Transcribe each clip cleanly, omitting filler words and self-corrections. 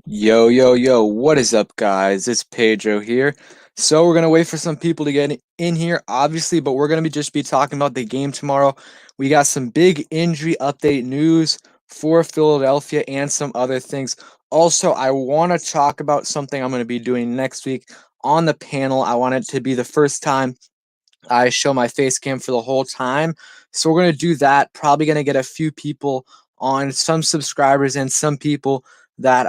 Yo, yo, yo, what is up, guys? It's Pedro here. So, we're going to wait for some people to get in here, obviously, but we're going to just be talking about the game tomorrow. We got some big injury update news for Philadelphia and some other things. Also, I want to talk about something I'm going to be doing next week on the panel. I want it to be the first time I show my face cam for the whole time. So we're going to do that. Probably going to get a few people on, some subscribers and some people that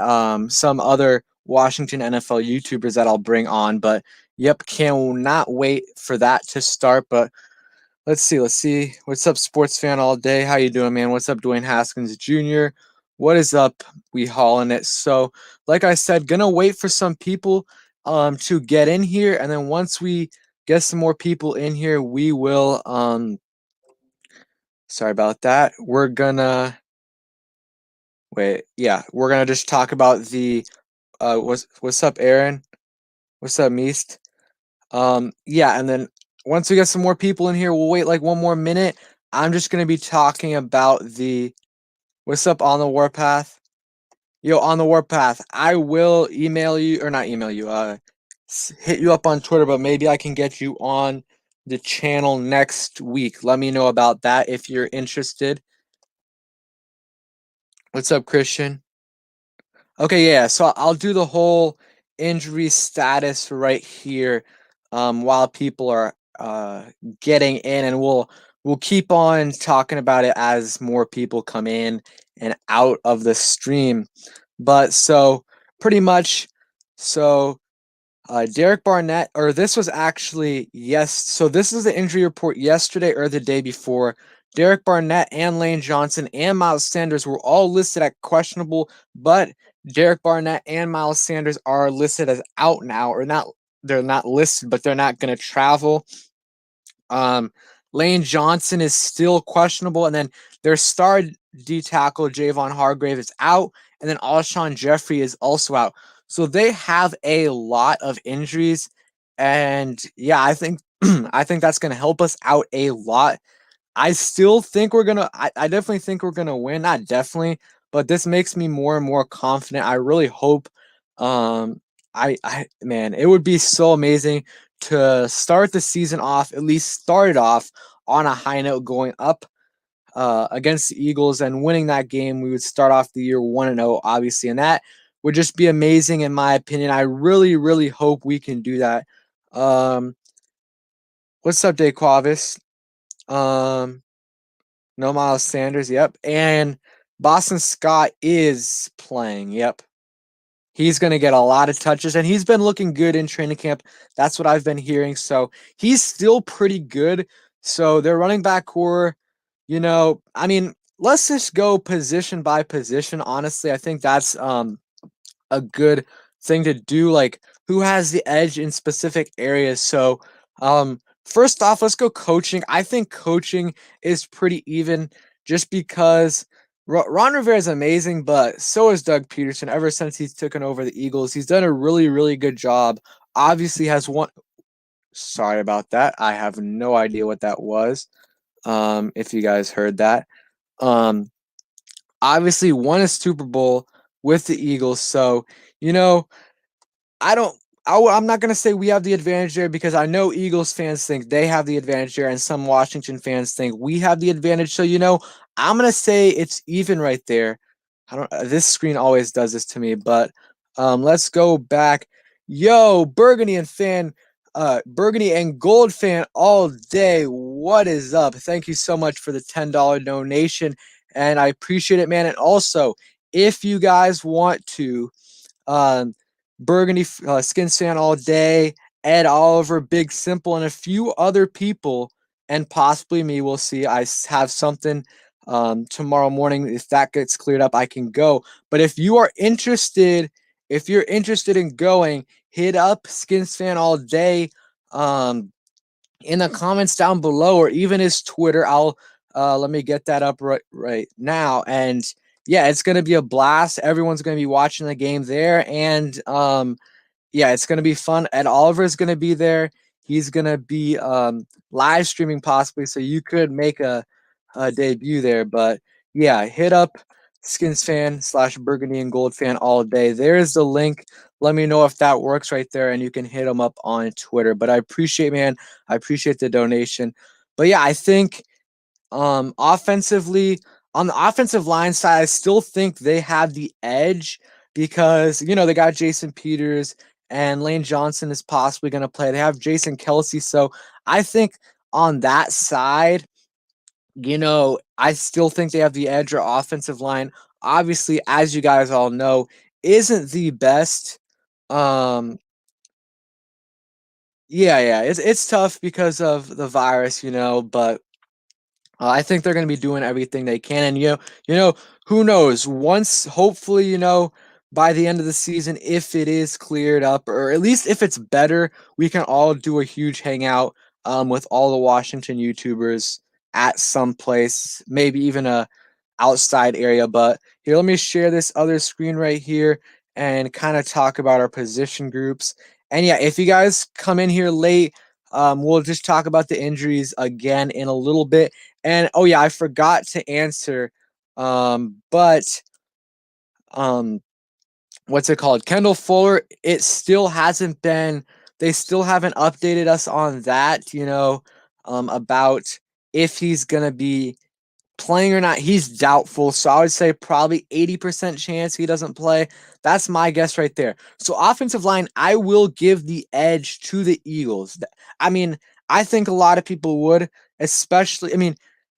some other Washington NFL YouTubers that I'll bring on. But yep, cannot wait for that to start. But let's see. What's up, sports fan all day? How you doing, man? What's up, Dwayne Haskins Jr.? What is up? We hauling it. So, like I said, gonna wait for some people to get in here, and then once we get some more people in here, we will sorry about that. We're gonna wait, yeah, we're gonna just talk about the what's up, Aaron? What's up, Meest? Yeah, and then once we get some more people in here, we'll wait like one more minute. I'm just gonna be talking about the what's up on the warpath. Yo, on the warpath, I will email you or not email you, hit you up on Twitter, but maybe I can get you on the channel next week. Let me know about that if you're interested. What's up, Christian? Okay, yeah, so I'll do the whole injury status right here while people are getting in, and we'll keep on talking about it as more people come in and out of the stream. But so pretty much, so Derek Barnett, or this was actually yes. So this is the injury report yesterday or the day before. Derek Barnett and Lane Johnson and Miles Sanders were all listed at questionable, but Derek Barnett and Miles Sanders are listed as out now, or not. They're not listed, but they're not going to travel. Um, Lane Johnson is still questionable, and then their star D tackle Javon Hargrave is out, and then Alshon Jeffrey is also out. So they have a lot of injuries, and yeah, I think I think that's going to help us out a lot. I still think we're gonna. I definitely think we're gonna win. Not definitely, but this makes me more and more confident. I really hope. Man, it would be so amazing to start the season off. At least start it off on a high note, going up against the Eagles and winning that game. We would start off the year 1-0, obviously, and that would just be amazing in my opinion. I really, really hope we can do that. Um, what's up, Daquavis? Um, No Miles Sanders. Yep. And Boston Scott is playing. Yep. He's going to get a lot of touches, and he's been looking good in training camp. That's what I've been hearing. So he's still pretty good. So their running back core, I mean, let's just go position by position. Honestly, I think that's a good thing to do. Like, who has the edge in specific areas? So, first off, let's go coaching. I think coaching is pretty even, just because Ron Rivera is amazing, but so is Doug Peterson. Ever since he's taken over the Eagles, he's done a really, really good job. Obviously, has one. Sorry about that. I have no idea what that was. If you guys heard that. Um, Obviously won a Super Bowl with the Eagles. So, you know, I don't. I'm not gonna say we have the advantage there, because I know Eagles fans think they have the advantage there, and some Washington fans think we have the advantage. So I'm gonna say it's even right there. I don't. This screen always does this to me, but let's go back. Yo, Burgundy and Gold fan all day. What is up? Thank you so much for the $10 donation, and I appreciate it, man. And also, if you guys want to, um, Burgundy Skins fan all day, Ed Oliver, Big Simple, and a few other people, and possibly me. We'll see. I have something tomorrow morning. If that gets cleared up, I can go. But if you're interested in going, hit up Skins fan all day in the comments down below, or even his Twitter. I'll let me get that up right now. And yeah, it's gonna be a blast. Everyone's gonna be watching the game there, and yeah, it's gonna be fun. Ed Oliver is gonna be there. He's gonna be live streaming possibly, so you could make a debut there. But yeah, hit up Skins fan / Burgundy and Gold fan all day. There's the link. Let me know if that works right there, and you can hit them up on Twitter. But I appreciate, man. I appreciate the donation. But yeah, I think offensively, on the offensive line side, I still think they have the edge because, they got Jason Peters and Lane Johnson is possibly going to play. They have Jason Kelsey. So I think on that side, I still think they have the edge. Or offensive line, obviously, as you guys all know, isn't the best. Um, yeah, it's tough because of the virus, but I think they're going to be doing everything they can, and who knows? Once, hopefully, by the end of the season, if it is cleared up, or at least if it's better, we can all do a huge hangout with all the Washington YouTubers at some place, maybe even a outside area. But here, let me share this other screen right here and kind of talk about our position groups. And yeah, if you guys come in here late, we'll just talk about the injuries again in a little bit. And oh yeah, I forgot to answer, but um, what's it called? Kendall Fuller. It still hasn't been. They still haven't updated us on that. About if he's gonna be playing or not. He's doubtful, so I would say probably 80% chance he doesn't play. That's my guess right there. So offensive line, I will give the edge to the Eagles. I mean, I think a lot of people would, especially,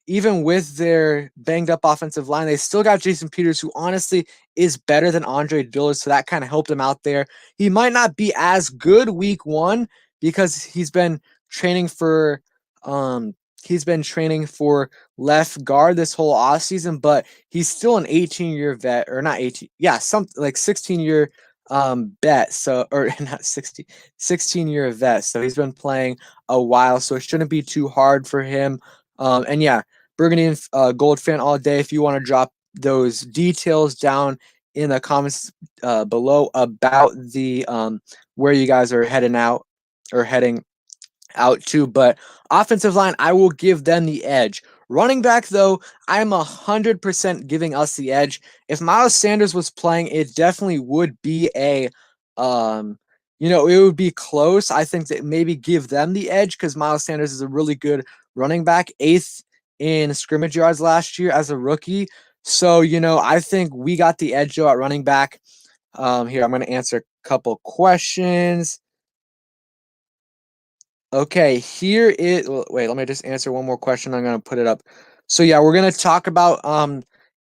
even with their banged up offensive line, they still got Jason Peters, who honestly is better than Andre Dillard, so that kind of helped him out there. He might not be as good week one because training for um he's been training for left guard this whole offseason, but he's still an 18-year vet, or not 18, yeah, something like 16-year vet. So, or not 16-year vet. So he's been playing a while, so it shouldn't be too hard for him. And yeah, Burgundy and Gold fan all day. If you want to drop those details down in the comments below about the where you guys are heading out to. But offensive line, I will give them the edge. Running back, though, I'm 100% giving us the edge. If Miles Sanders was playing, it definitely would be it would be close. I think that maybe give them the edge because Miles Sanders is a really good running back, 8th in scrimmage yards last year as a rookie. So, I think we got the edge though at running back. Here, I'm going to answer a couple questions. Okay, here is. Wait, let me just answer one more question. I'm gonna put it up. So yeah, we're gonna talk about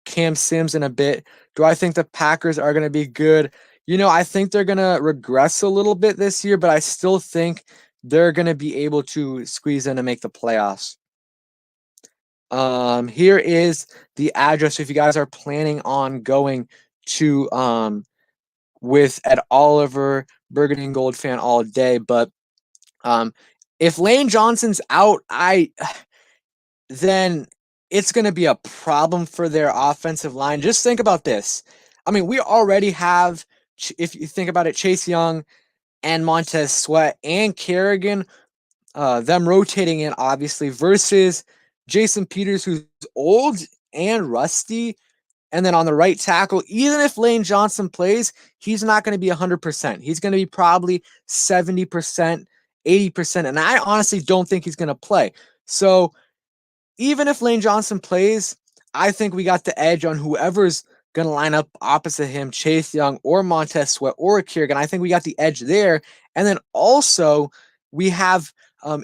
Cam Sims in a bit. Do I think the Packers are gonna be good? I think they're gonna regress a little bit this year, but I still think they're gonna be able to squeeze in and make the playoffs. Here is the address if you guys are planning on going to with Ed Oliver, Burgundy and Gold fan all day, but um, if Lane Johnson's out, then it's going to be a problem for their offensive line. Just think about this. We already have, if you think about it, Chase Young and Montez Sweat and Kerrigan, them rotating in, obviously, versus Jason Peters, who's old and rusty. And then on the right tackle, even if Lane Johnson plays, he's not going to be 100%. He's going to be probably 70%, 80%. And I honestly don't think he's going to play. So even if Lane Johnson plays, I think we got the edge on whoever's going to line up opposite him, Chase Young or Montez Sweat or Kerrigan. I think we got the edge there. And then also we have,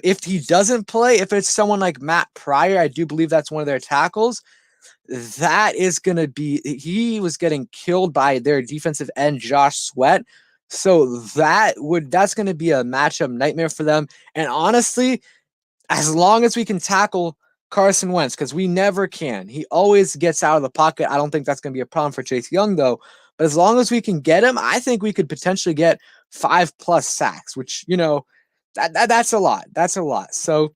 if he doesn't play, if it's someone like Matt Pryor, I do believe that's one of their tackles. That is going to be, he was getting killed by their defensive end, Josh Sweat. So that's going to be a matchup nightmare for them. And honestly, as long as we can tackle Carson Wentz, because we never can, he always gets out of the pocket. I don't think that's going to be a problem for Chase Young, though. But as long as we can get him, I think we could potentially get 5+ sacks, which, that's a lot. That's a lot. So,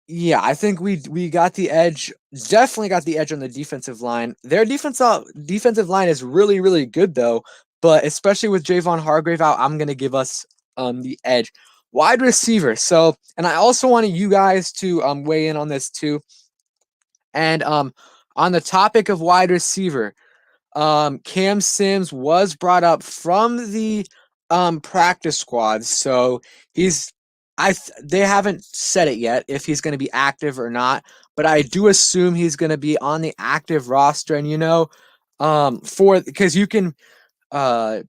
yeah, I think we got the edge. Definitely got the edge on the defensive line. Their defensive line is really, really good though. But especially with Javon Hargrave out, I'm gonna give us the edge. Wide receiver. So, and I also wanted you guys to weigh in on this too. And On the topic of wide receiver, Cam Sims was brought up from the practice squad, so he's they haven't said it yet if he's going to be active or not, but I do assume he's going to be on the active roster. And for because you can uh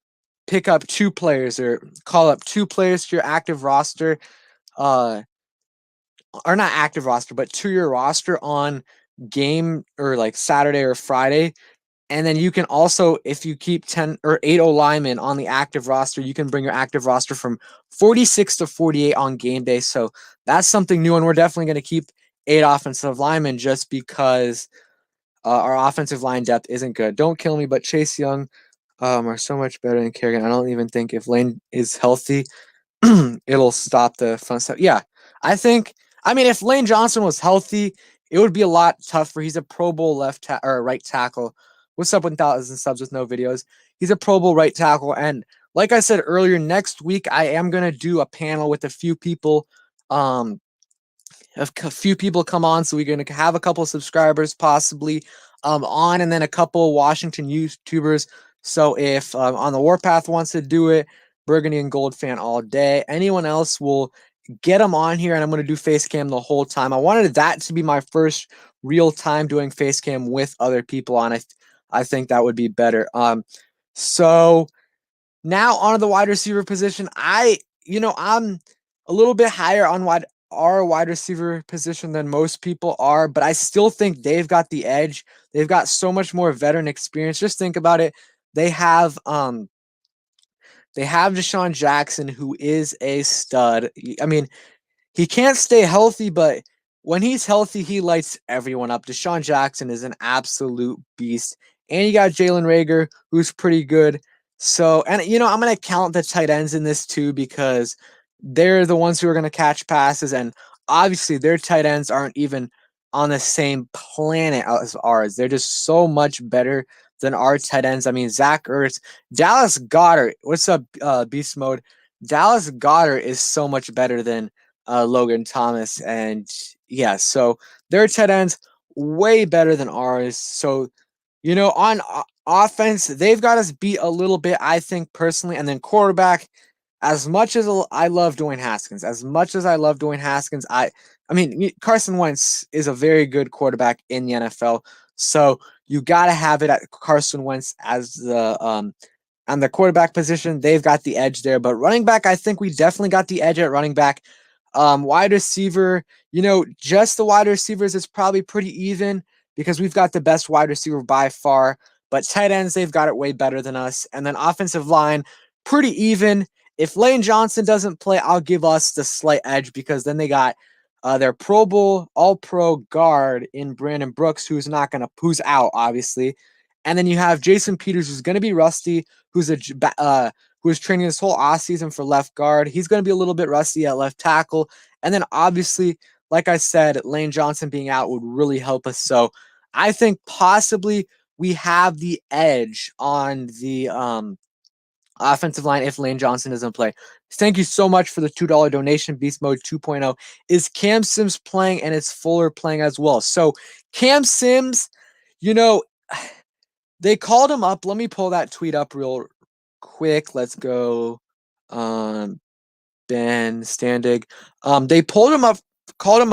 pick up two players or call up two players to your active roster, uh or not active roster, but to your roster on game or like Saturday or Friday. And then you can also, if you keep 10 or 8 linemen on the active roster, you can bring your active roster from 46 to 48 on game day. So that's something new. And we're definitely going to keep 8 offensive linemen just because our offensive line depth isn't good. Don't kill me, but Chase Young are so much better than Kerrigan. I don't even think if Lane is healthy, it'll stop the fun stuff. Yeah, I mean, if Lane Johnson was healthy, it would be a lot tougher. He's a Pro Bowl or right tackle. What's up with 1,000 subs with no videos? He's a Pro Bowl right tackle, and like I said earlier, next week I am gonna do a panel with a few people. A few people come on, so we're going to have a couple of subscribers possibly on, and then a couple Washington YouTubers. So if on the Warpath wants to do it, Burgundy and Gold fan all day. Anyone else will get them on here, and I'm going to do face cam the whole time. I wanted that to be my first real time doing face cam with other people on. I think that would be better. So now on the wide receiver position, I'm a little bit higher on our wide receiver position than most people are, but I still think they've got the edge. They've got so much more veteran experience. Just think about it. They have Deshaun Jackson, who is a stud. I mean, he can't stay healthy, but when he's healthy, he lights everyone up. Deshaun Jackson is an absolute beast. And you got Jalen Reagor, who's pretty good. So, and I'm going to count the tight ends in this too because they're the ones who are going to catch passes. And obviously, their tight ends aren't even on the same planet as ours. They're just so much better than our tight ends. I mean, Zach Ertz, Dallas Goedert. What's up, Beast Mode? Dallas Goedert is so much better than Logan Thomas. And yeah, so their tight ends way better than ours. So, on offense, they've got us beat a little bit, I think, personally. And then quarterback, as much as I love Dwayne Haskins, I mean, Carson Wentz is a very good quarterback in the NFL. So you got to have it at Carson Wentz as the on the quarterback position. They've got the edge there. But running back, I think we definitely got the edge at running back. Wide receiver, just the wide receivers is probably pretty even because we've got the best wide receiver by far. But tight ends, they've got it way better than us. And then offensive line, pretty even. If Lane Johnson doesn't play, I'll give us the slight edge because then they got their Pro Bowl All-Pro guard in Brandon Brooks, who's out, obviously. And then you have Jason Peters, who's going to be rusty, who's who was training this whole offseason for left guard. He's going to be a little bit rusty at left tackle. And then obviously, like I said, Lane Johnson being out would really help us. So I think possibly we have the edge on the offensive line if Lane Johnson doesn't play. Thank you so much for the $2 donation. Beast Mode 2.0. Is Cam Sims playing and is Fuller playing as well? So Cam Sims, they called him up. Let me pull that tweet up real quick. Let's go. Ben Standig. They called him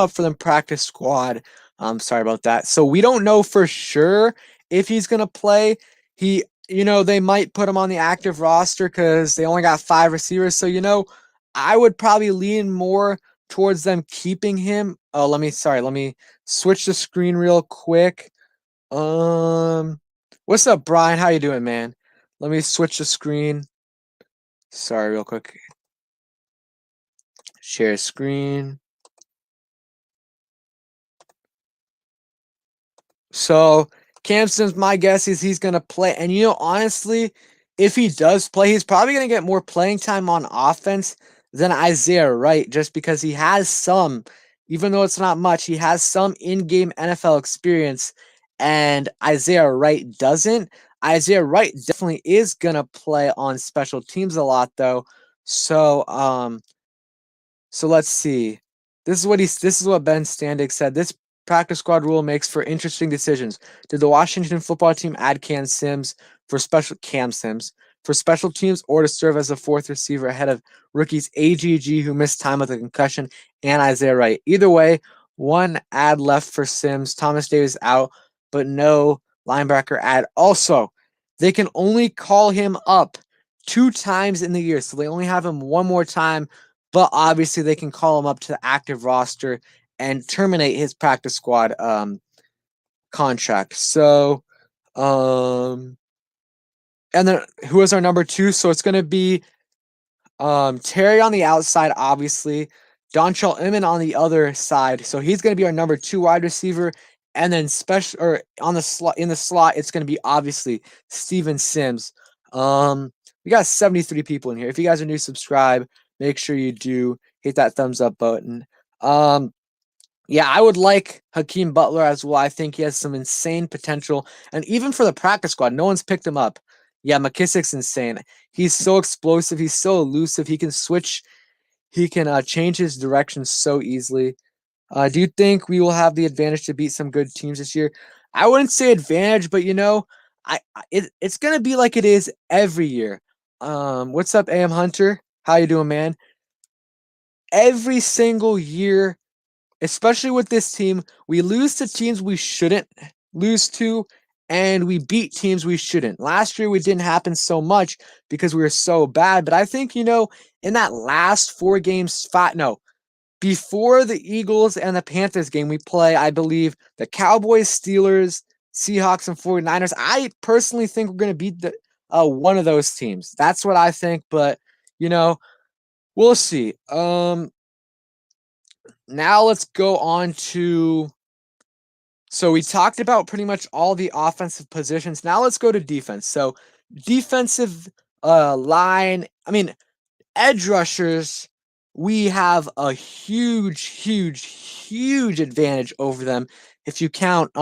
up for the practice squad. Sorry about that. So we don't know for sure if he's gonna play. They might put him on the active roster because they only got 5 receivers. So I would probably lean more towards them keeping him. Oh, let me switch the screen real quick. What's up, Brian? How you doing, man? Let me switch the screen. Sorry, real quick. Share screen. So Cam Sims, my guess is he's going to play. And, honestly, if he does play, he's probably going to get more playing time on offense than Isaiah Wright just because he has some, even though it's not much, he has some in-game NFL experience and Isaiah Wright doesn't. Isaiah Wright definitely is going to play on special teams a lot, though. So let's see. This is what Ben Standig said. This practice squad rule makes for interesting decisions. Did the Washington football team add Cam Sims for special teams or to serve as a fourth receiver ahead of rookies AGG, who missed time with a concussion, and Isaiah Wright? Either way, one ad left for Sims. Thomas Davis out, but no linebacker ad. Also, they can only call him up 2 times in the year, so they only have him one more time, but obviously they can call him up to the active roster and terminate his practice squad contract. So, and then who is our number 2? So it's going to be Terry on the outside, obviously. Dontrell Inman on the other side. So he's going to be our number 2 wide receiver. And then special or on the slot in the slot, it's going to be obviously Steven Sims. We got 73 people in here. If you guys are new, subscribe. Make sure you do hit that thumbs up button. Yeah, I would like Hakeem Butler as well. I think he has some insane potential. And even for the practice squad, no one's picked him up. Yeah, McKissick's insane. He's so explosive. He's so elusive. He can switch. He can change his direction so easily. Do you think we will have the advantage to beat some good teams this year? I wouldn't say advantage, but it's gonna be like it is every year. What's up, AM Hunter? How you doing, man? Every single year, especially with this team, we lose to teams we shouldn't lose to, and we beat teams we shouldn't. Last year, we didn't happen so much because we were so bad. But I think, in that last 4 games, before the Eagles and the Panthers game, we play, I believe, the Cowboys, Steelers, Seahawks, and 49ers. I personally think we're going to beat one of those teams. That's what I think, but, we'll see. Now let's go on to. So we talked about pretty much all the offensive positions. Now let's go to defense. So defensive line, edge rushers, we have a huge, huge, huge advantage over them. If you count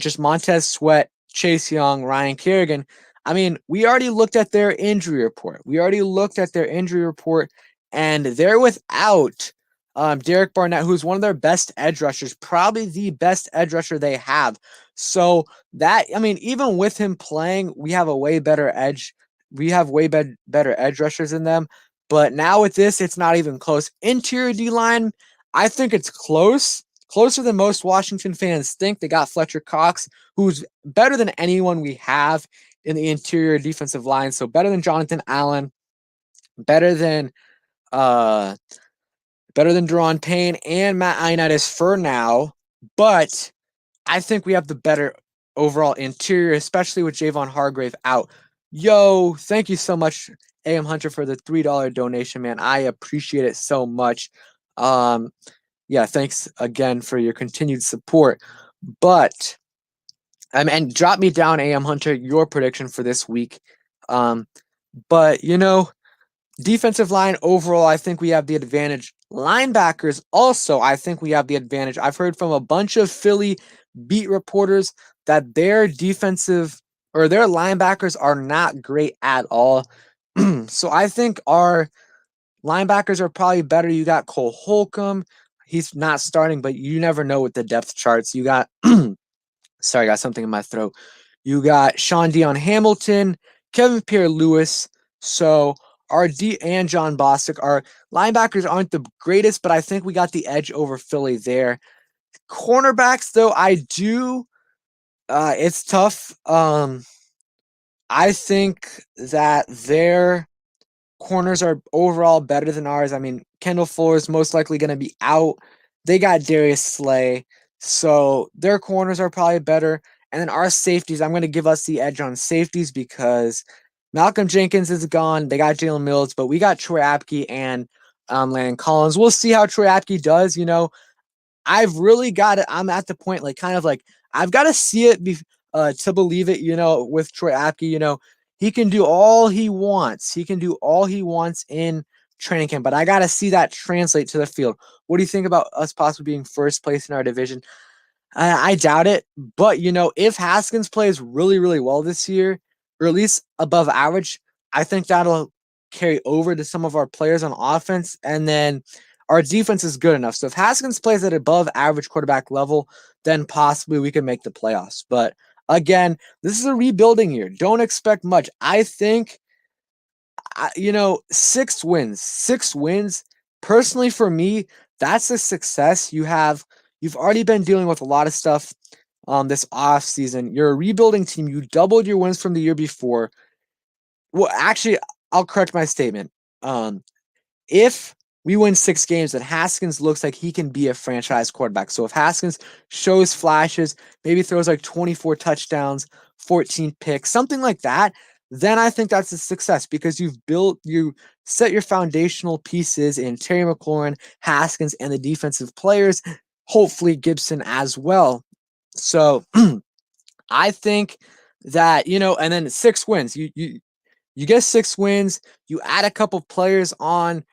just Montez Sweat, Chase Young, Ryan Kerrigan, we already looked at their injury report. And they're without Derek Barnett, who's one of their best edge rushers, probably the best edge rusher they have. So even with him playing, we have a way better edge. We have way better edge rushers than them. But now with this, it's not even close. Interior D-line, I think it's closer than most Washington fans think. They got Fletcher Cox, who's better than anyone we have in the interior defensive line. So better than Jonathan Allen, better than Daron Payne and Matt Ioannidis for now, but I think we have the better overall interior, especially with Javon Hargrave out. Yo, thank you so much, AM Hunter, for the $3 donation, man. I appreciate it so much. Yeah, thanks again for your continued support. But and drop me down, AM Hunter, your prediction for this week. But defensive line overall, I think we have the advantage. Linebackers also, I think we have the advantage. I've heard from a bunch of Philly beat reporters that their defensive or their linebackers are not great at all. So I think our linebackers are probably better. You got Cole Holcomb. He's not starting, but you never know with the depth charts. You got sorry, I got something in my throat. You got Sean Dion Hamilton, Kevin Pierre-Louis. So our and John Bostic. Our linebackers aren't the greatest, but I think we got the edge over Philly there. Cornerbacks, though, it's tough. I think that their corners are overall better than ours. Kendall Fuller is most likely going to be out. They got Darius Slay, so their corners are probably better. And then our safeties, I'm going to give us the edge on safeties because Malcolm Jenkins is gone. They got Jalen Mills, but we got Troy Apke and Landon Collins. We'll see how Troy Apke does. I've really got it. I'm at the point, I've got to see it to believe it, with Troy Apke. He can do all he wants. He can do all he wants in training camp, but I got to see that translate to the field. What do you think about us possibly being first place in our division? I doubt it, but if Haskins plays really, really well this year, or at least above average, I think that'll carry over to some of our players on offense. And then our defense is good enough. So if Haskins plays at above average quarterback level, then possibly we can make the playoffs. But again, this is a rebuilding year. Don't expect much. I think, 6 wins. 6 wins. Personally, for me, that's a success. You've already been dealing with a lot of stuff this off season. You're a rebuilding team. You doubled your wins from the year before. Well, actually, I'll correct my statement. If we win 6 games, then Haskins looks like he can be a franchise quarterback. So if Haskins shows flashes, maybe throws like 24 touchdowns, 14 picks, something like that, then I think that's a success because you set your foundational pieces in Terry McLaurin, Haskins, and the defensive players, hopefully Gibson as well. So I think that, and then 6 wins. You get 6 wins, you add a couple players on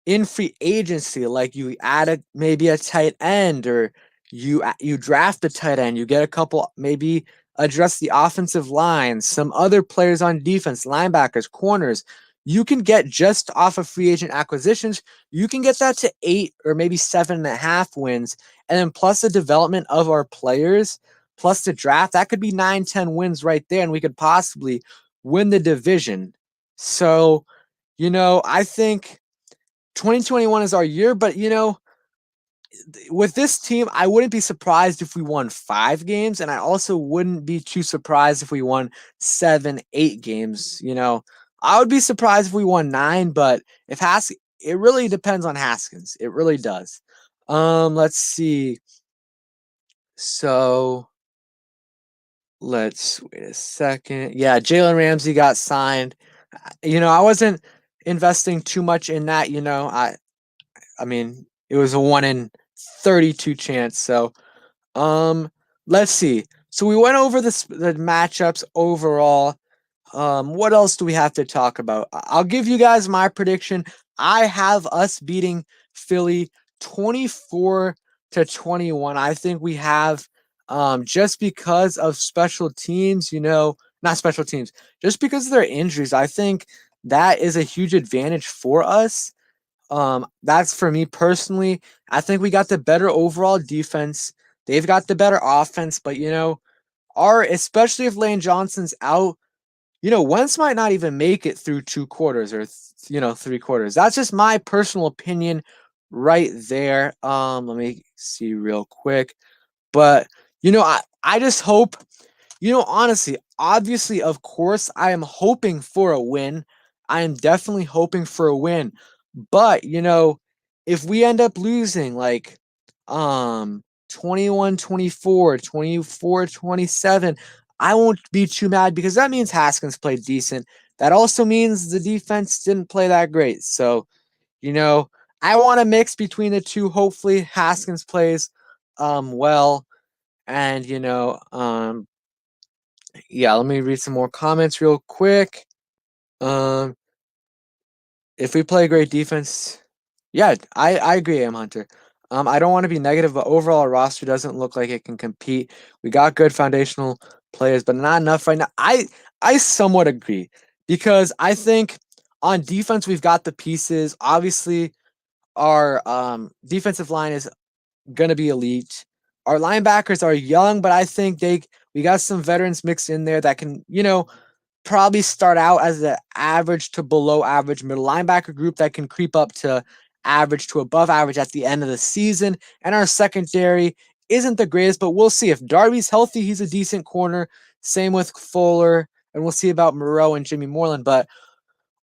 in free agency, like you add maybe a tight end, or you draft a tight end, you get a couple, maybe address the offensive line, some other players on defense, linebackers, corners. You can get just off of free agent acquisitions, you can get that to 8 or maybe 7.5 wins, and then plus the development of our players, plus the draft, that could be 9, 10 wins right there, and we could possibly win the division. So, I think 2021 is our year, but with this team, I wouldn't be surprised if we won 5 games, and I also wouldn't be too surprised if we won 7, 8 games. I would be surprised if we won 9, but it really depends on Haskins. It really does. Let's see. So let's wait a second. Yeah, Jalen Ramsey got signed. I wasn't investing too much in that. I mean, it was a 1 in 32 chance. So, let's see. So we went over the matchups overall. What else do we have to talk about? I'll give you guys my prediction. I have us beating Philly 24-21. I think we have, just because of special teams, not special teams, just because of their injuries. I think that is a huge advantage for us. That's for me personally. I think we got the better overall defense. They've got the better offense, but especially if Lane Johnson's out, Wentz might not even make it through 2 quarters or 3 quarters. That's just my personal opinion right there. Let me see real quick. But I just hope, honestly, obviously, of course, I am hoping for a win. I am definitely hoping for a win. But, if we end up losing like 21-24, 24-27, I won't be too mad because that means Haskins played decent. That also means the defense didn't play that great. So, I want to mix between the two. Hopefully Haskins plays well. And yeah, let me read some more comments real quick. If we play great defense, yeah, I agree, Am Hunter. I don't want to be negative, but overall our roster doesn't look like it can compete. We got good foundational players, but not enough right now. I somewhat agree because I think on defense we've got the pieces. Obviously, our defensive line is gonna be elite. Our linebackers are young, but I think we got some veterans mixed in there that can, probably start out as an average to below average middle linebacker group that can creep up to average to above average at the end of the season. And our secondary isn't the greatest, but we'll see. If Darby's healthy, he's a decent corner. Same with Fuller, and we'll see about Moreau and Jimmy Moreland. But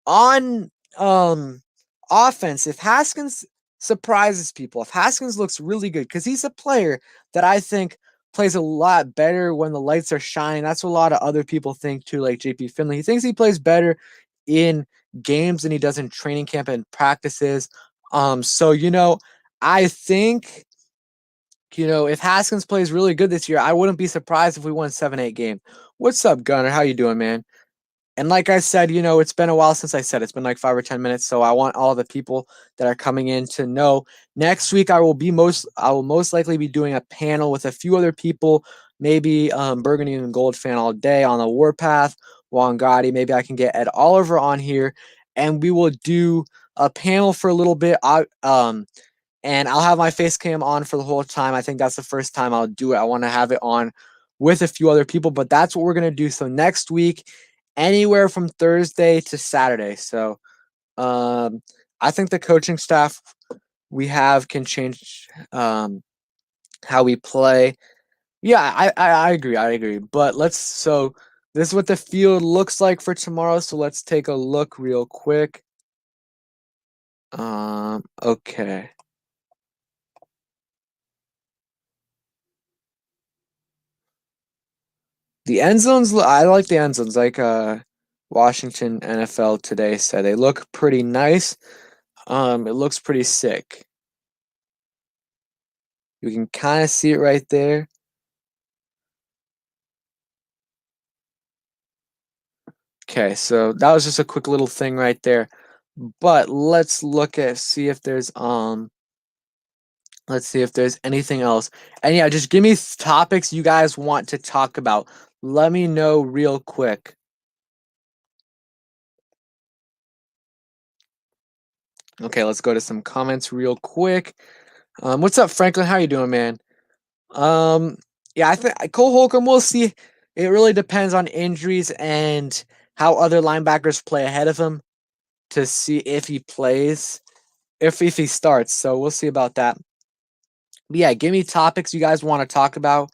on offense, if Haskins surprises people, if Haskins looks really good, because he's a player that I think plays a lot better when the lights are shining. That's what a lot of other people think too, like JP Finley. He thinks he plays better in games than he does in training camp and practices. So I think if Haskins plays really good this year, I wouldn't be surprised if we won 7-8 game. What's up, Gunner? How you doing, man? And like I said, it's been a while since I said it's been like 5 or 10 minutes. So I want all the people that are coming in to know next week I will most likely be doing a panel with a few other people, maybe Burgundy and Gold fan all day on the Warpath, Juan Gotti. Maybe I can get Ed Oliver on here and we will do a panel for a little bit. and I'll have my face cam on for the whole time. I think that's the first time I'll do it. I want to have it on with a few other people, but that's what we're going to do. So next week, anywhere from Thursday to Saturday. So um, I think the coaching staff we have can change how we play. Yeah, I agree. I agree. But so this is what the field looks like for tomorrow. So let's take a look real quick. Okay. The end zones, I like the end zones. Like Washington NFL today said, they look pretty nice. It looks pretty sick. You can kind of see it right there. Okay, so that was just a quick little thing right there. But see if there's let's see if there's anything else. And yeah, just give me topics you guys want to talk about. Let me know real quick. Okay, let's go to some comments real quick. What's up, Franklin? How you doing, man? Um, yeah, I think Cole Holcomb. We'll see. It really depends on injuries and how other linebackers play ahead of him to see if he plays, if he starts. So we'll see about that. But yeah, give me topics you guys want to talk about.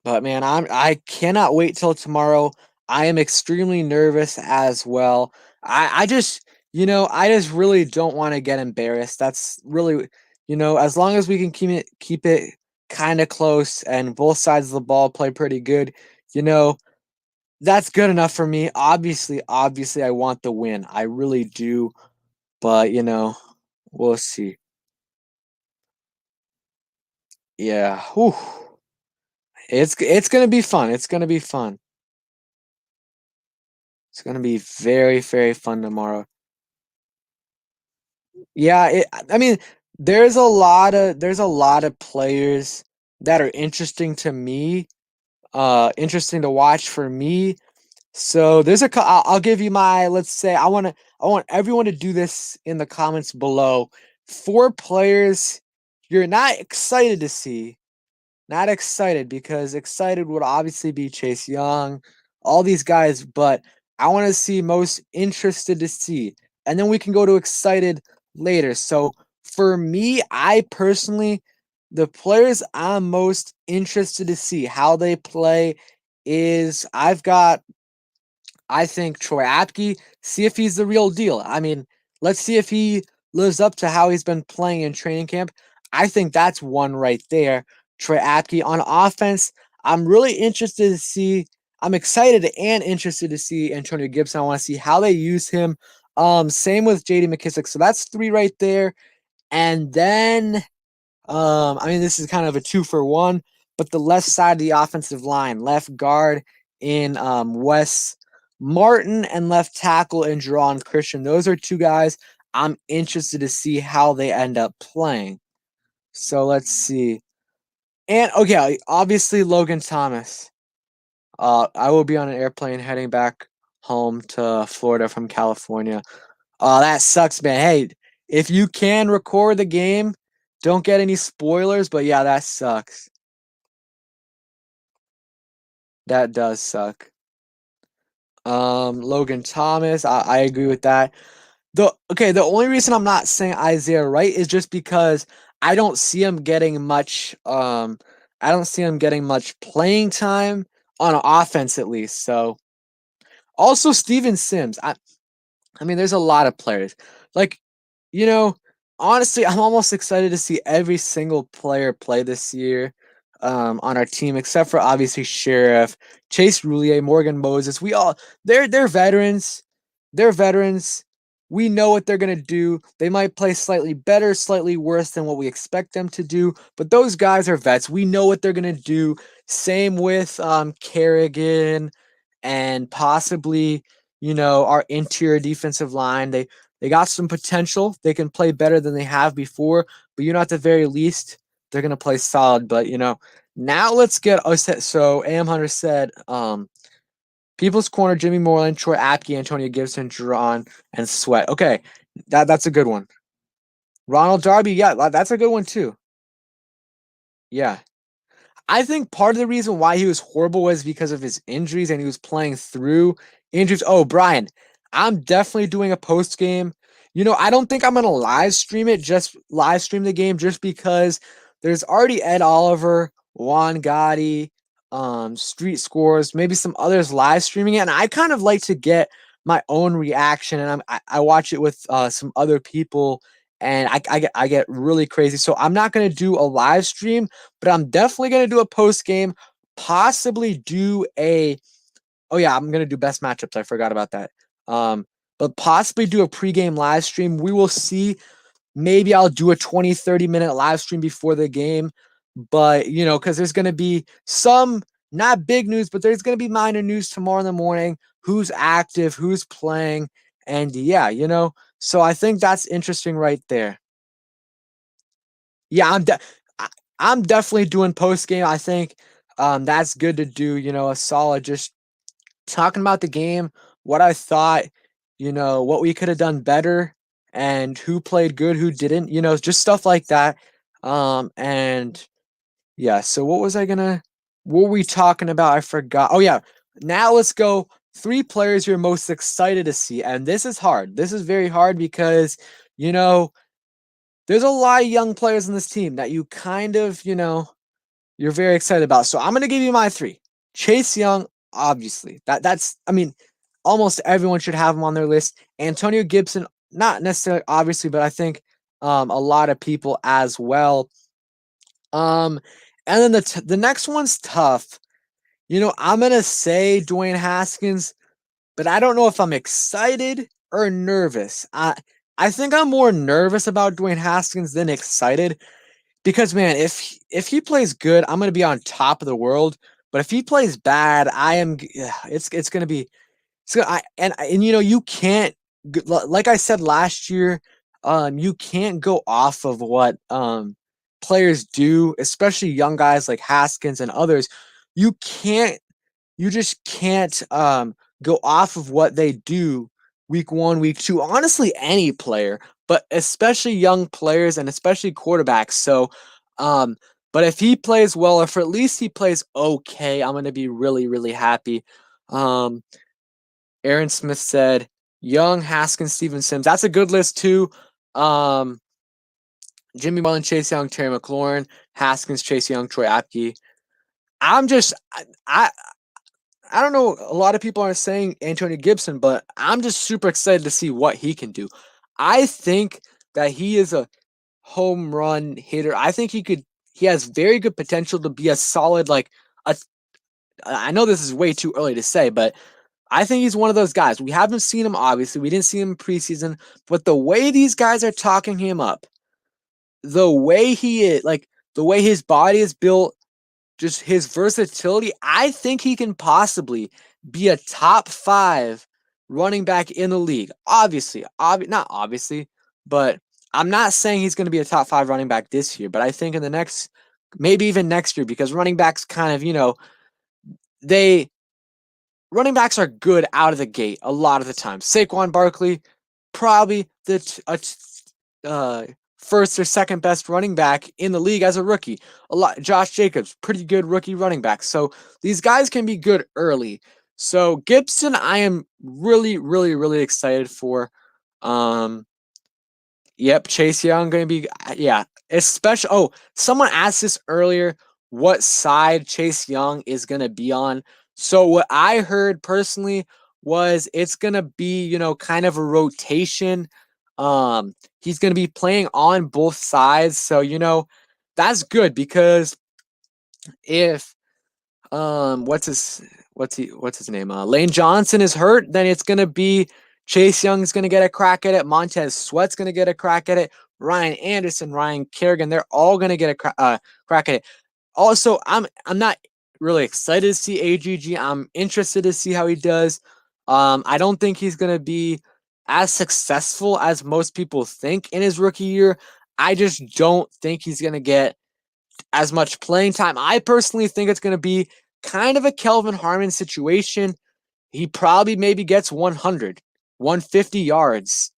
But man, I cannot wait till tomorrow. I am extremely nervous as well. I just I just really don't want to get embarrassed. That's really as long as we can keep it kind of close and both sides of the ball play pretty good, you know, that's good enough for me. Obviously I want the win. I really do, but we'll see. Yeah. Whew. It's gonna be fun. It's gonna be fun. It's gonna be very, very fun tomorrow. Yeah, I mean, there's a lot of players that are interesting to me, interesting to watch for me. So I'll give you my, let's say I want everyone to do this in the comments below. 4 players you're not excited to see. Not excited because excited would obviously be Chase Young, all these guys, but I want to see most interested to see. And then we can go to excited later. So for me, I personally, the players I'm most interested to see how they play is I think Troy Apke, see if he's the real deal. I mean, let's see if he lives up to how he's been playing in training camp. I think that's one right there. Troy Apke on offense. I'm really interested to see. I'm excited and interested to see Antonio Gibson. I want to see how they use him. Same with JD McKissick. So that's 3 right there. And then I mean, this is kind of a 2-for-1, but the left side of the offensive line, left guard in Wes Martin and left tackle in Jerron Christian. Those are 2 guys I'm interested to see how they end up playing. So let's see. And okay, obviously Logan Thomas. I will be on an airplane heading back home to Florida from California. That sucks, man. Hey, if you can record the game, don't get any spoilers, but yeah, that sucks. That does suck. Logan Thomas, I agree with that. The only reason I'm not saying Isaiah Wright is just because I don't see him getting much I don't see him getting much playing time on offense at least. So also Steven Sims. I mean, there's a lot of players. Like, you know, honestly, I'm almost excited to see every single player play this year on our team, except for obviously Sheriff, Chase Roulier, Morgan Moses. They're veterans. They're veterans. We know what they're gonna do. They might play slightly better, slightly worse than what we expect them to do, but those guys are vets. We know what they're gonna do. Same with Kerrigan and possibly our interior defensive line. They got some potential. They can play better than they have before, but at the very least, they're gonna play solid. But now let's get us. So Am Hunter said, People's Corner, Jimmy Moreland, Troy Apke, Antonio Gibson, Jerron, and Sweat. Okay, that's a good one. Ronald Darby, yeah, that's a good one too. Yeah. I think part of the reason why he was horrible was because of his injuries and he was playing through injuries. Oh, Brian, I'm definitely doing a post game. I don't think I'm gonna live stream the game just because there's already Ed Oliver, Juan Gotti, Street Scores, maybe some others live streaming it, and I kind of like to get my own reaction, and I watch it with some other people, and I get really crazy. So I'm not gonna do a live stream, but I'm definitely gonna do a post game. Possibly do a oh yeah, I'm gonna do best matchups. I forgot about that. Um, but possibly do a pregame live stream. We will see. Maybe I'll do a 20, 30-minute live stream before the game. But because there's gonna be some not big news, but there's gonna be minor news tomorrow in the morning. Who's active, who's playing, and yeah. So I think that's interesting right there. Yeah, I'm definitely doing post game. I think that's good to do, a solid just talking about the game, what I thought, what we could have done better and who played good, who didn't, just stuff like that. And yeah, so what were we talking about? I forgot. Oh yeah. Now let's go 3 players you're most excited to see. And this is hard. This is very hard because, you know, there's a lot of young players in this team that you kind of, you're very excited about. So I'm gonna give you my 3. Chase Young, obviously. That's I mean, almost everyone should have him on their list. Antonio Gibson, not necessarily obviously, but I think a lot of people as well. Um, and then the next one's tough. I'm gonna say Dwayne Haskins, but I don't know if I'm excited or nervous. I think I'm more nervous about Dwayne Haskins than excited because man, if he plays good, I'm gonna be on top of the world. But if he plays bad, I am. It's gonna be. So and you can't like I said last year, you can't go off of what players do, especially young guys like Haskins and others. You can't you just can't go off of what they do week 1, week 2. Honestly, any player, but especially young players and especially quarterbacks. So um but if he plays well, or if at least he plays okay, I'm gonna be really, really happy. Um Aaron Smith said Young, Haskins, Steven Sims. That's a good list too. Um, Jimmy Mullen, Chase Young, Terry McLaurin, Haskins, Chase Young, Troy Apke. I'm just I don't know. A lot of people are saying Antonio Gibson, but I'm just super excited to see what he can do. I think that he is a home run hitter. I think he has very good potential to be a solid like a I know this is way too early to say, but I think he's one of those guys. We haven't seen him, obviously. We didn't see him in preseason, but the way these guys are talking him up, the way he is, like the way his body is built, just his versatility, I think he can possibly be a top 5 running back in the league. Obviously, not obviously, but I'm not saying he's going to be a top 5 running back this year, but I think in the next, maybe even next year, because running backs kind of, they running backs are good out of the gate a lot of the time. Saquon Barkley, probably uh, first or second best running back in the league as a rookie. Josh Jacobs, pretty good rookie running back. So these guys can be good early. So Gibson, I am really, really, really excited for. Um, Yep, Chase Young gonna be yeah. Especially someone asked this earlier, what side Chase Young is gonna be on. So what I heard personally was it's gonna be, kind of a rotation. He's gonna be playing on both sides. So, that's good because if what's his name? Lane Johnson is hurt, then it's gonna be Chase Young's gonna get a crack at it. Montez Sweat's gonna get a crack at it. Ryan Anderson, Ryan Kerrigan, they're all gonna get a crack at it. Also, I'm not really excited to see AGG. I'm interested to see how he does. I don't think he's gonna be as successful as most people think in his rookie year. I just don't think he's gonna get as much playing time. I personally think it's going to be kind of a Kelvin Harmon situation. He probably maybe gets 100, 150 yards,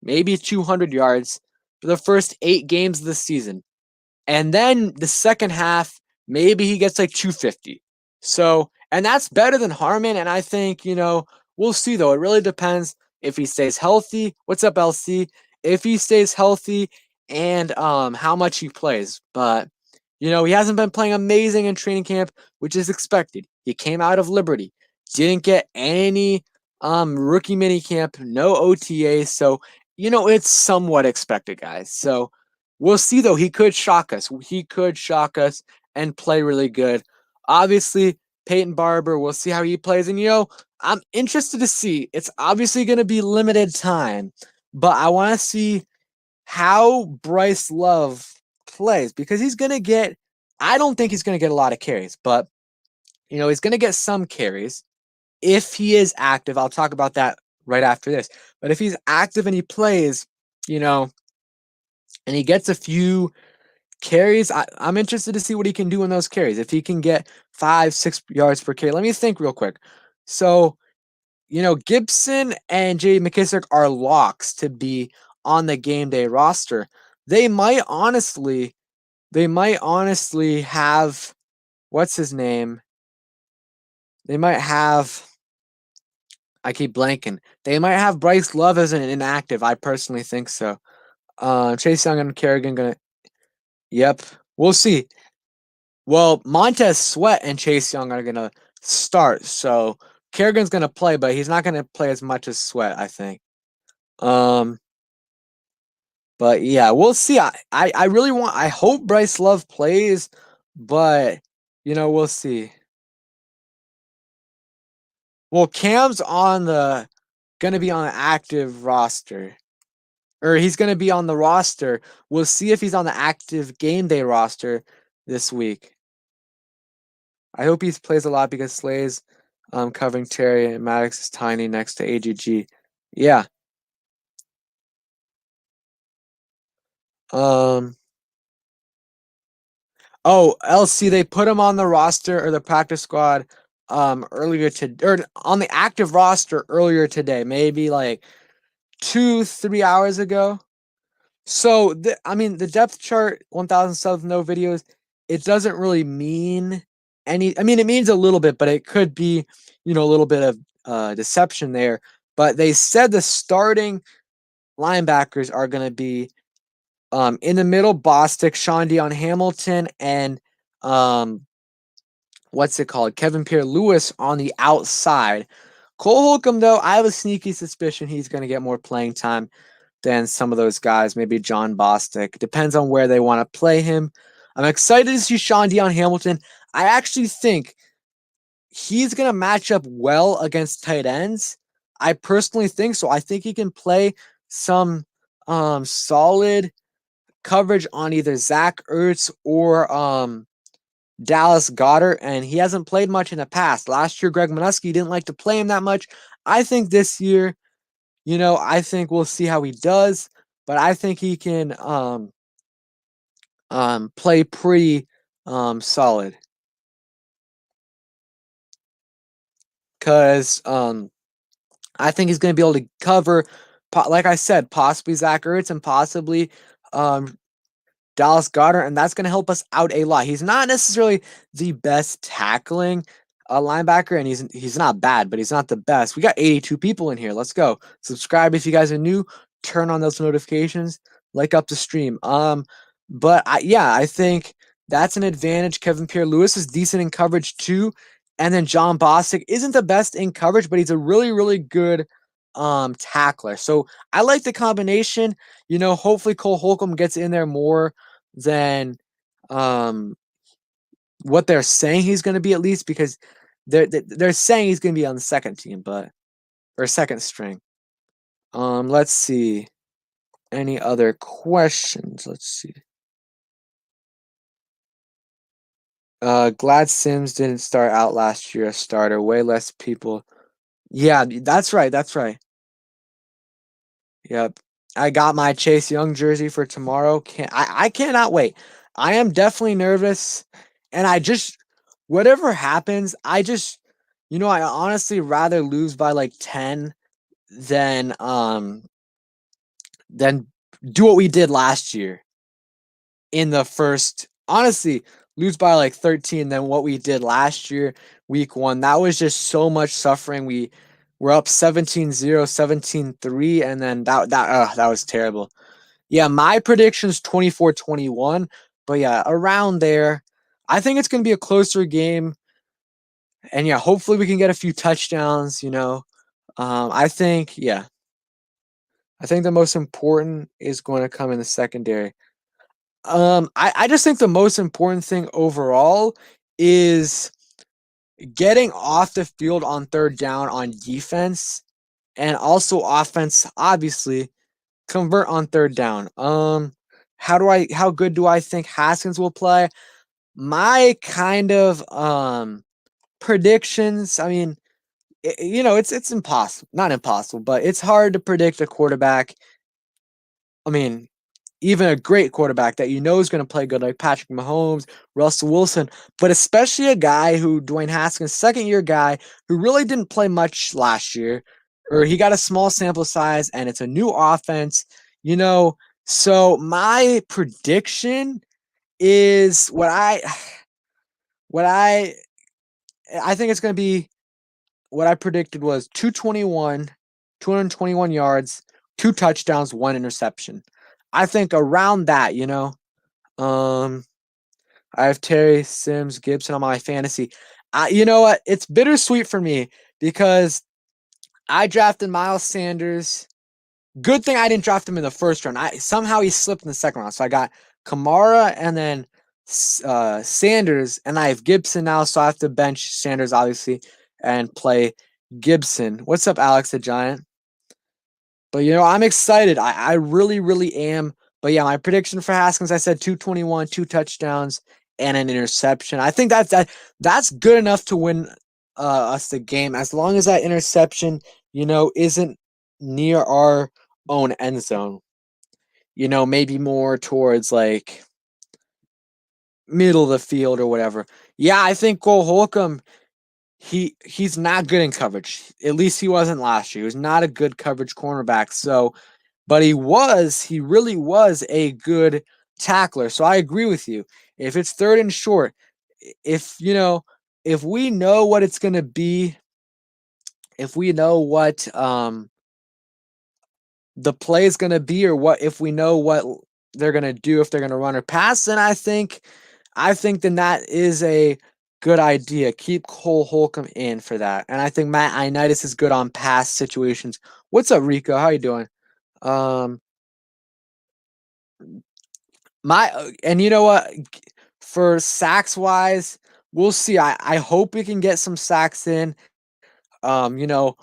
maybe 200 yards. for the first 8 games of the season. And then the second half, maybe he gets like 250. So, and that's better than Harmon. And I think, we'll see though. It really depends if he stays healthy. What's up, LC? If he stays healthy and how much he plays. But, he hasn't been playing amazing in training camp, which is expected. He came out of Liberty, didn't get any rookie mini camp, no OTA. So, it's somewhat expected, guys. So, we'll see, though. He could shock us. He could shock us and play really good. Obviously, Peyton Barber, we'll see how he plays. And, I'm interested to see. It's obviously going to be limited time, but I want to see how Bryce Love plays because he's going to get, I don't think he's going to get a lot of carries, but, he's going to get some carries if he is active. I'll talk about that right after this. But if he's active and he plays, and he gets a few carries, I'm interested to see what he can do in those carries. If he can get 5-6 yards per carry. Let me think real quick. So, Gibson and J. McKissick are locks to be on the game day roster. They might honestly have, what's his name? They might have, I keep blanking. They might have Bryce Love as an inactive. I personally think so. Chase Young and Kerrigan gonna. Yep, we'll see. Well, Montez Sweat and Chase Young are gonna start, so Kerrigan's gonna play, but he's not gonna play as much as Sweat, I think. Um, but yeah, we'll see. I really want. I hope Bryce Love plays, but we'll see. Well, Cam's gonna be on the active roster. Or he's going to be on the roster. We'll see if he's on the active game day roster this week. I hope he plays a lot because Slay's covering Terry and Maddox is tiny next to AGG. Yeah. Oh, LC, they put him on the roster or the practice squad earlier or on the active roster earlier today, maybe like 2-3 hours ago. So, the depth chart, 1,000 subs, no videos, it doesn't really mean any. It means a little bit, but it could be, a little bit of deception there. But they said the starting linebackers are going to be in the middle, Bostic, Sean Dion Hamilton, and what's it called? Kevin Pierre-Louis on the outside. Cole Holcomb, though, I have a sneaky suspicion he's going to get more playing time than some of those guys, maybe John Bostic. Depends on where they want to play him. I'm excited to see Sean Dion Hamilton. I actually think he's going to match up well against tight ends. I personally think so. I think he can play some solid coverage on either Zach Ertz or Dallas Goedert, and he hasn't played much in the past. Last year, Greg Minuski didn't like to play him that much. I think this year, I think we'll see how he does, but I think he can play pretty solid. Because I think he's going to be able to cover, like I said, possibly Zach Ertz and possibly Dallas Goedert, and that's going to help us out a lot. He's not necessarily the best tackling linebacker, and he's not bad, but he's not the best. We got 82 people in here. Let's go. Subscribe if you guys are new. Turn on those notifications. Like up the stream. But I think that's an advantage. Kevin Pierre-Louis is decent in coverage too, and then John Bostic isn't the best in coverage, but he's a really, really good tackler. So I like the combination. Hopefully Cole Holcomb gets in there more than what they're saying he's going to be, at least because they're saying he's going to be on the second team, or second string. Let's see. Any other questions? Let's see. Glad Sims didn't start out last year a starter. Way less people. Yeah, that's right. That's right. Yep. I got my Chase Young jersey for tomorrow. I cannot wait. I am definitely nervous. And whatever happens, I honestly rather lose by like 10 than do what we did last year in the first, honestly, lose by like 13 than what we did last year, week one. That was just so much suffering. We were up 17-0, 17-3, and then that was terrible. Yeah, my prediction's 24-21, but yeah, around there. I think it's going to be a closer game. And yeah, hopefully we can get a few touchdowns. I think, yeah, I think the most important is going to come in the secondary. I just think the most important thing overall is getting off the field on third down on defense and also offense, obviously, convert on third down. How good do I think Haskins will play? My kind of predictions, I mean, it's impossible, not impossible, but it's hard to predict a quarterback. I mean, even a great quarterback that is going to play good, like Patrick Mahomes, Russell Wilson, but especially a guy who Dwayne Haskins, second year guy who really didn't play much last year, or he got a small sample size and it's a new offense, you know. So my prediction is what I think it's going to be. What I predicted was 221 yards, 2 touchdowns, 1 interception. I think around that. Um, I have Terry, Sims, Gibson on my fantasy. You know what? It's bittersweet for me because I drafted Myles Sanders. Good thing I didn't draft him in the first round. Somehow he slipped in the second round. So I got Kamara and then Sanders, and I have Gibson now, so I have to bench Sanders obviously and play Gibson. What's up, Alex the Giant? But I'm excited. I really, really am. But yeah, my prediction for Haskins, I said 221, 2 touchdowns, and an interception. I think that's good enough to win us the game, as long as that interception, isn't near our own end zone. Maybe more towards like middle of the field or whatever. Yeah, I think Cole Holcomb, he's not good in coverage. At least he wasn't last year. He was not a good coverage cornerback. So, but he really was a good tackler. So I agree with you. If it's third and short, if we know what it's going to be, if we know what the play is going to be, or if we know what they're going to do, if they're going to run or pass, then I think then that is a good idea. Keep Cole Holcomb in for that. And I think Matt Ioannidis is good on pass situations. What's up, Rico? How you doing? Um, and you know what? For sacks wise, we'll see. I hope we can get some sacks in. Um, you know,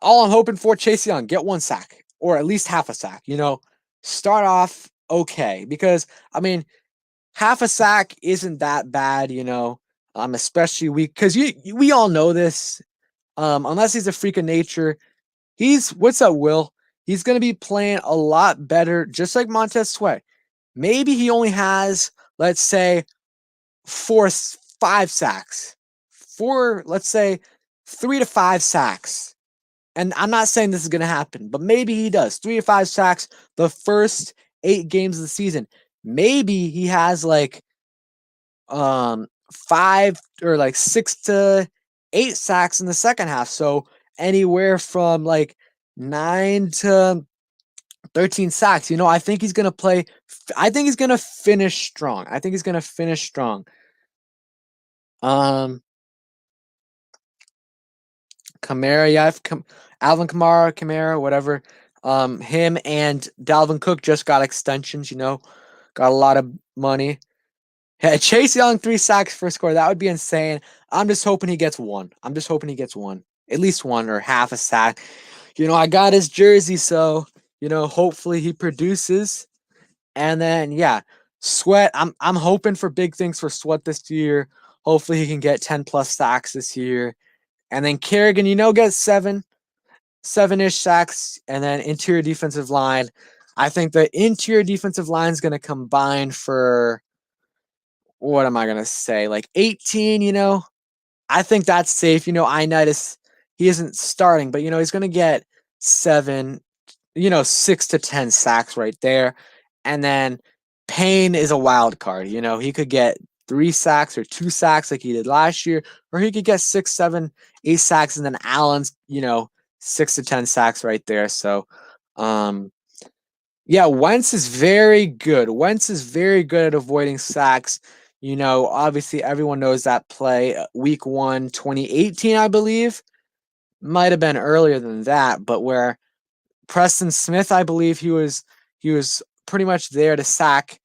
all I'm hoping for, Chase Young, get 1 sack or at least half a sack. Start off okay, because I mean, half a sack isn't that bad. Especially because we all know this. Unless he's a freak of nature, what's up, Will? He's gonna be playing a lot better, just like Montez Sweat. Maybe he only has, let's say, 5 sacks, let's say 3 to 5 sacks. And I'm not saying this is going to happen, but maybe he does 3 to 5 sacks the first 8 games of the season. Maybe he has like 5 or like 6 to 8 sacks in the second half. So anywhere from like 9 to 13 sacks. I think he's going to play. I think he's going to finish strong. Kamara, yeah, Alvin Kamara, whatever. Him and Dalvin Cook just got extensions. Got a lot of money. Hey, Chase Young 3 sacks for a score. That would be insane. I'm just hoping he gets one. At least one or half a sack. I got his jersey, so hopefully he produces. And then yeah, Sweat. I'm hoping for big things for Sweat this year. Hopefully he can get 10+ sacks this year. And then Kerrigan, gets 7-ish sacks, and then interior defensive line. I think the interior defensive line is going to combine for, what am I going to say, like 18. I think that's safe. Ioannidis, he isn't starting, but he's going to get 7, 6 to 10 sacks right there. And then Payne is a wild card. He could get 3 sacks or 2 sacks like he did last year, or he could get 6, 7, 8 sacks, and then Allen's, 6 to 10 sacks right there. So, yeah, Wentz is very good. Wentz is very good at avoiding sacks. Obviously everyone knows that play week 1, 2018, I believe. Might have been earlier than that, but where Preston Smith, I believe he was pretty much there to sack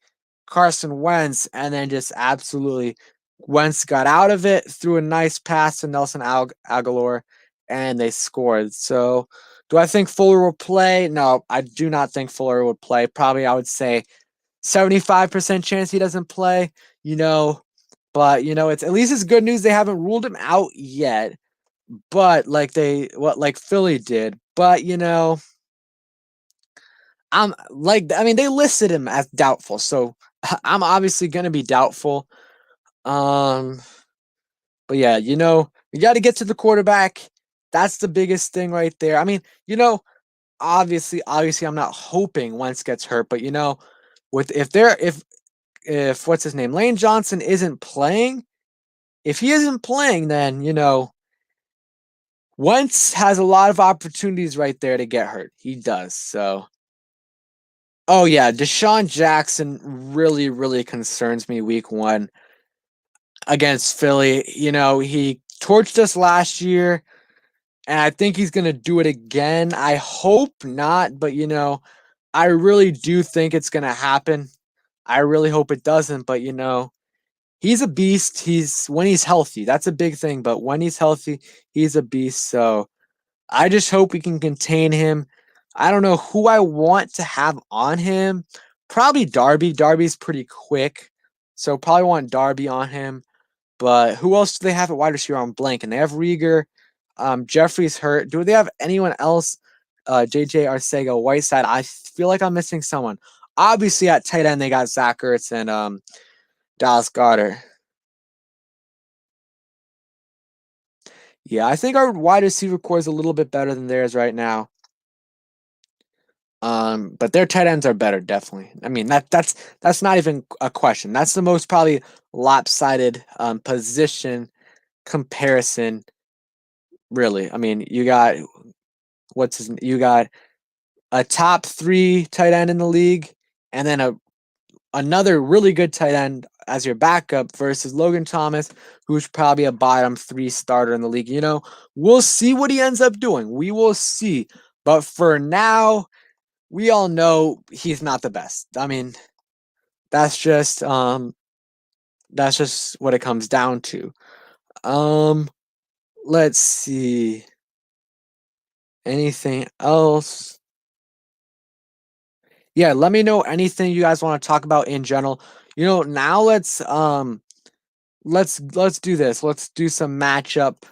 Carson Wentz, and then just absolutely Wentz got out of it, threw a nice pass to Nelson Aguilar, and they scored. So, do I think Fuller will play? No, I do not think Fuller would play. Probably, I would say 75% chance he doesn't play. You know, but it's at least it's good news they haven't ruled him out yet. But like Philly did. But I mean, they listed him as doubtful, so I'm obviously gonna be doubtful. Um, but yeah, you got to get to the quarterback. That's the biggest thing right there. I mean, obviously, I'm not hoping Wentz gets hurt, but with if what's his name, Lane Johnson isn't playing, if he isn't playing, then Wentz has a lot of opportunities right there to get hurt. He does. So. Oh yeah, Deshaun Jackson really, really concerns me week 1 against Philly. He torched us last year, and I think he's gonna do it again. I hope not, but I really do think it's gonna happen. I really hope it doesn't, but he's a beast. He's when he's healthy. That's a big thing, but when he's healthy, he's a beast. So I just hope we can contain him. I don't know who I want to have on him. Probably Darby. Darby's pretty quick. So probably want Darby on him. But who else do they have at wide receiver on blank? And they have Rieger. Jeffrey's hurt. Do they have anyone else? JJ Arcega, Whiteside. I feel like I'm missing someone. Obviously at tight end they got Zach Ertz and Dallas Goedert. Yeah, I think our wide receiver core is a little bit better than theirs right now. But their tight ends are better, definitely. I mean that's not even a question. That's the most probably lopsided position comparison, really. I mean, you got a top 3 tight end in the league, and then another really good tight end as your backup versus Logan Thomas, who's probably a bottom 3 starter in the league. We'll see what he ends up doing. We will see. But for now, we all know he's not the best. I mean, that's just what it comes down to. Let's see. Anything else? Yeah, let me know anything you guys want to talk about in general. Now let's do this. Let's do some matchup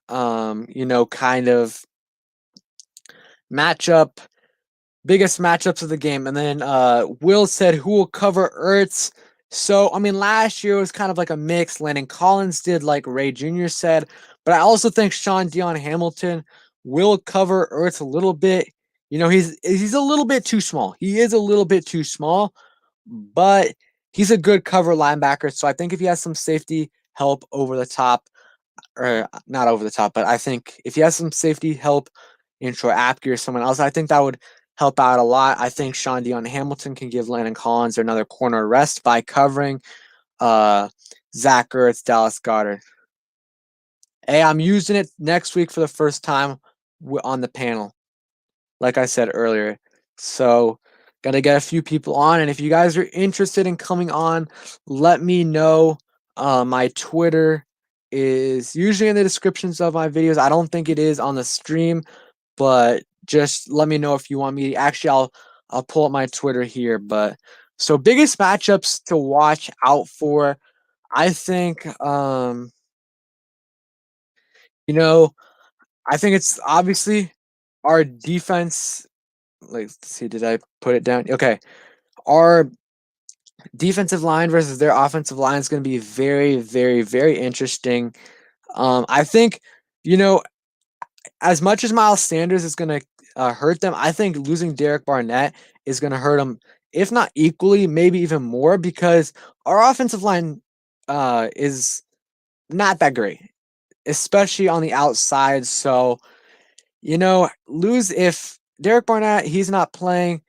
kind of matchup biggest matchups of the game. And then Will said who will cover Ertz. So I mean last year was kind of like a mix. Landon Collins did like Ray Jr. said, but I also think Sean Dion Hamilton will cover Ertz a little bit. He's a little bit too small. He is a little bit too small, but he's a good cover linebacker. So I think if he has some safety help over the top, or not over the top, but I think if he has some safety help in Troy Apke or someone else, I think that would help out a lot. I think Sean Dion Hamilton can give Landon Collins another corner rest by covering Zach Ertz, Dallas Goedert. Hey, I'm using it next week for the first time on the panel, like I said earlier. So, got to get a few people on. And if you guys are interested in coming on, let me know. My Twitter is usually in the descriptions of my videos. I don't think it is on the stream, but just let me know if you want me. Actually, I'll pull up my Twitter here. But so biggest matchups to watch out for. I think I think it's obviously our defense. Let's see, did I put it down? Okay. Our defensive line versus their offensive line is going to be very, very, very interesting. I think, as much as Miles Sanders is going to hurt them. I think losing Derek Barnett is going to hurt them, if not equally, maybe even more, because our offensive line is not that great, especially on the outside. So, lose if Derek Barnett, he's not playing,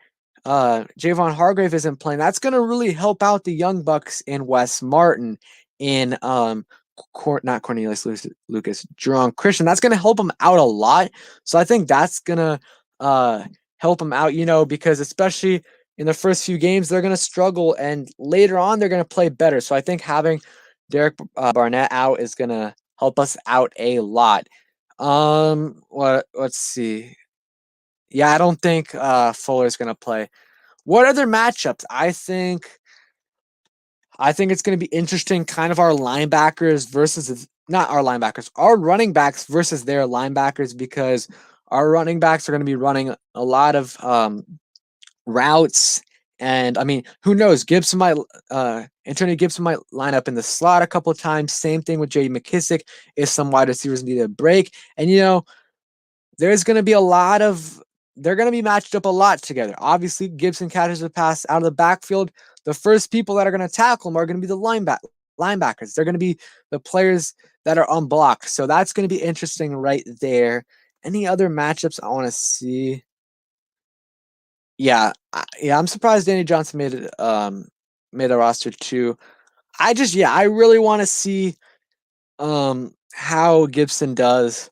Javon Hargrave isn't playing. That's going to really help out the Young Bucks in Wes Martin, in not Cornelius Lucas, Jerome Christian. That's going to help him out a lot. So I think that's going to help him out, because especially in the first few games, they're going to struggle, and later on, they're going to play better. So I think having Derek Barnett out is going to help us out a lot. Let's see. Yeah, I don't think Fuller's going to play. What other matchups? I think it's going to be interesting, kind of our linebackers versus, not our linebackers, our running backs versus their linebackers, because our running backs are going to be running a lot of routes. And I mean, who knows? Antonio Gibson might line up in the slot a couple of times. Same thing with J.D. McKissick if some wide receivers need a break. And, there's going to be they're going to be matched up a lot together. Obviously, Gibson catches a pass out of the backfield. The first people that are going to tackle him are going to be the linebackers. They're going to be the players that are unblocked. So that's going to be interesting right there. Any other matchups I want to see? Yeah, I'm surprised Danny Johnson made a roster too. I really want to see how Gibson does.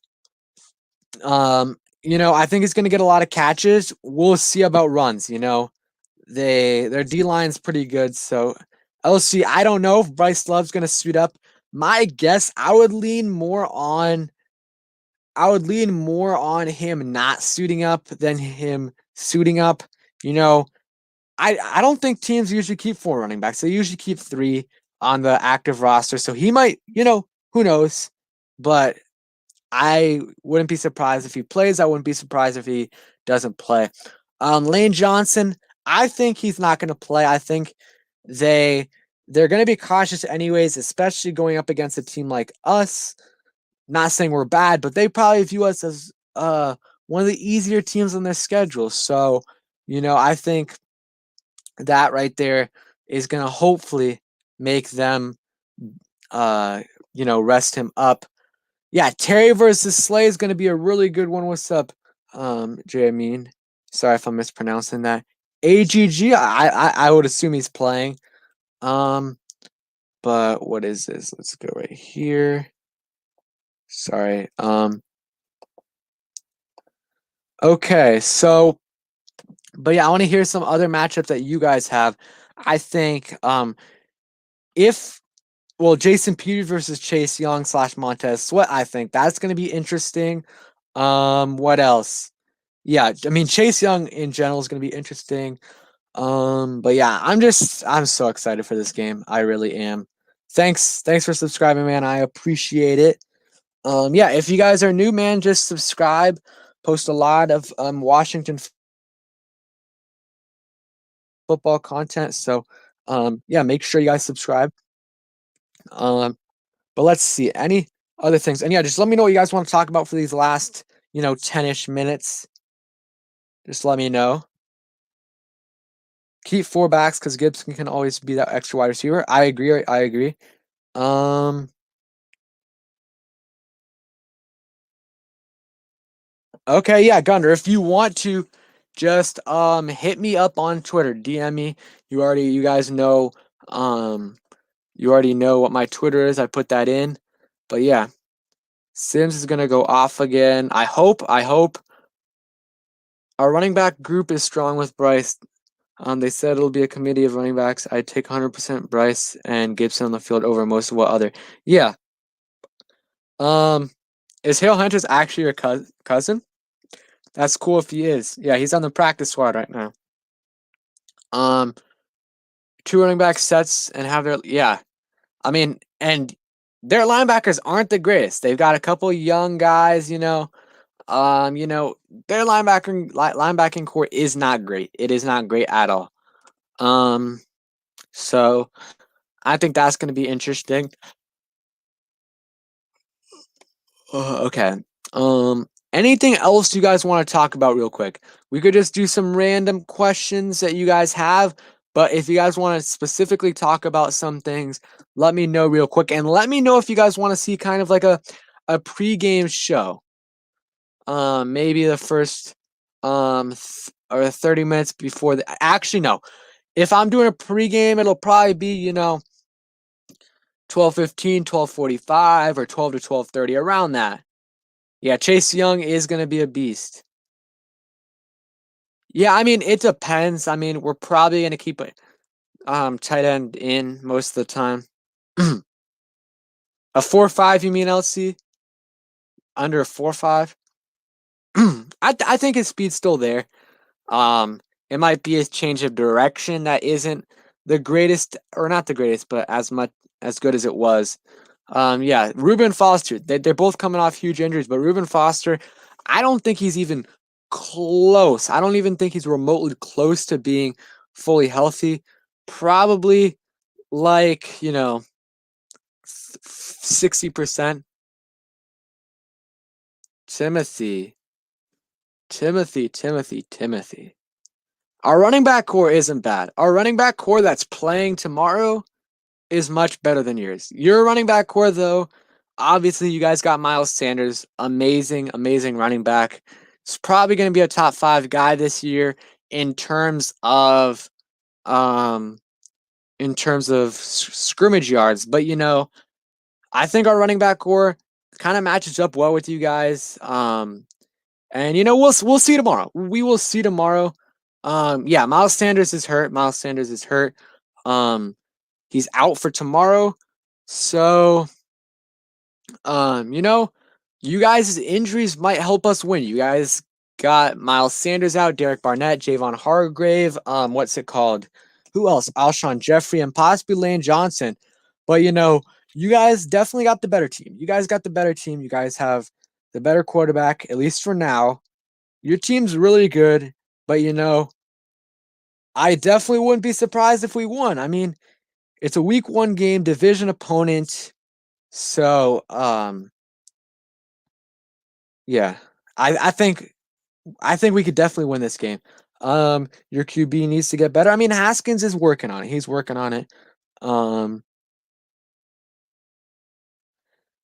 I think he's going to get a lot of catches. We'll see about runs. Their D line's pretty good. So LC, I don't know if Bryce Love's going to suit up. My guess, I would lean more on him not suiting up than him suiting up. I don't think teams usually keep 4 running backs. They usually keep 3 on the active roster. So he might, who knows? But I wouldn't be surprised if he plays. I wouldn't be surprised if he doesn't play. Lane Johnson, I think he's not going to play. I think they're going to be cautious anyways, especially going up against a team like us. Not saying we're bad, but they probably view us as one of the easier teams on their schedule. So, I think that right there is going to hopefully make them, rest him up. Yeah, Terry versus Slay is going to be a really good one. What's up, Jay Amin? Sorry if I'm mispronouncing that. AGG, I would assume he's playing. But what is this? Let's go right here. Sorry. Okay, so, but yeah, I want to hear some other matchups that you guys have. I think Jason Peters versus Chase Young / Montez Sweat, I think that's going to be interesting. What else? Yeah, I mean, Chase Young in general is going to be interesting. But yeah, I'm so excited for this game. I really am. Thanks for subscribing, man. I appreciate it. Yeah, if you guys are new, man, just subscribe. Post a lot of Washington football content. So, yeah, make sure you guys subscribe. But let's see any other things. And yeah, just let me know what you guys want to talk about for these last, 10-ish minutes. Just let me know. Keep 4 backs because Gibson can always be that extra wide receiver. I agree. Okay, yeah, Gunner, if you want to just hit me up on Twitter, DM me. You guys know you already know what my Twitter is. I put that in. But yeah, Sims is gonna go off again. I hope our running back group is strong with Bryce. They said it'll be a committee of running backs. I'd take 100% Bryce and Gibson on the field over most of what other. Yeah. Is Hale Hunters actually your cousin? That's cool if he is. Yeah, he's on the practice squad right now. 2 running back sets and have their I mean, and their linebackers aren't the greatest. They've got a couple young guys, their linebacking core is not great. It is not great at all. So I think that's going to be interesting. Okay. Anything else you guys want to talk about real quick? We could just do some random questions that you guys have, but if you guys want to specifically talk about some things, let me know real quick, and let me know if you guys want to see kind of like a pregame show. Maybe the first or 30 minutes before the actually no. If I'm doing a pregame, it'll probably be, 12:15, 12:45, or 12 to 12:30, around that. Yeah, Chase Young is going to be a beast. Yeah, I mean, it depends. I mean, we're probably going to keep it tight end in most of the time. A 4.5, you mean, LC? Under a 4.5? I think his speed's still there. Um, it might be a change of direction that isn't the greatest, or not the greatest, but as good as it was. Yeah, Reuben Foster. They're both coming off huge injuries, but Reuben Foster, I don't think he's even close. I don't even think he's remotely close to being fully healthy. Probably like 60%. Timothy, Timothy. Our running back core isn't bad. Our running back core that's playing tomorrow is much better than yours. Your running back core, though, obviously you guys got Myles Sanders, amazing running back. It's probably going to be a top 5 guy this year in terms of um scrimmage yards. But I think our running back core kind of matches up well with you guys. And we'll see tomorrow. We will see tomorrow. Yeah, Miles Sanders is hurt. Um, he's out for tomorrow. So, you guys' injuries might help us win. You guys got Miles Sanders out, Derek Barnett, Javon Hargrave. What's it called? Who else? Alshon Jeffrey and possibly Lane Johnson. But you guys definitely got the better team. You guys got the better team. You guys have the better quarterback, at least for now. Your team's really good, but I definitely wouldn't be surprised if we won. I mean, it's a week 1 game, division opponent. So, yeah. I think we could definitely win this game. Your QB needs to get better. I mean, Haskins is working on it. He's working on it. Um,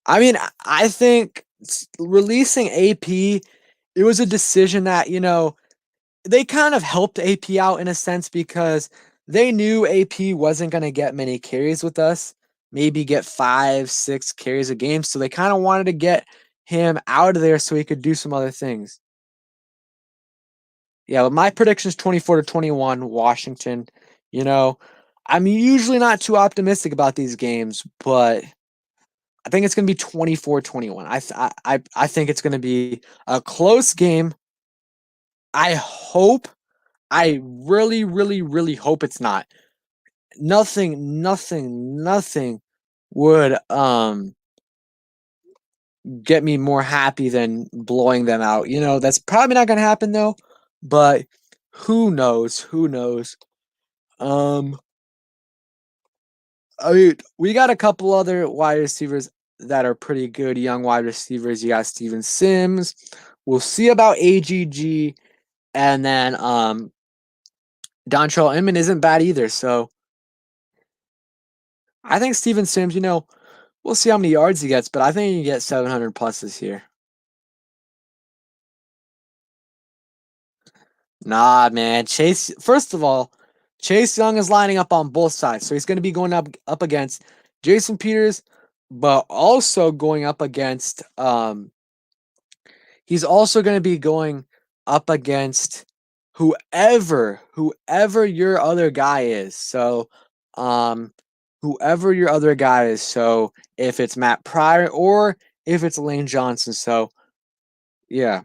I mean, I think releasing AP, it was a decision that, they kind of helped AP out in a sense because they knew AP wasn't going to get many carries with us, maybe get 5, 6 carries a game. So they kind of wanted to get him out of there so he could do some other things. Yeah, but my prediction is 24-21, Washington. You know, I'm usually not too optimistic about these games, but I think it's going to be 24-21. I think it's going to be a close game. I hope, I really, really, really hope it's not. Nothing would get me more happy than blowing them out. That's probably not going to happen though, but who knows? Who knows? Um I mean, we got a couple other wide receivers that are pretty good, young wide receivers. You got Steven Sims. We'll see about AGG, and then Dontrell Inman isn't bad either. So I think Steven Sims, we'll see how many yards he gets, but I think he can get 700 plus this year. Nah, man. First of all, Chase Young is lining up on both sides. So he's going to be going up against Jason Peters, but also going up against he's also going to be going up against whoever your other guy is. So, whoever your other guy is. So, if it's Matt Pryor or if it's Lane Johnson. So, yeah.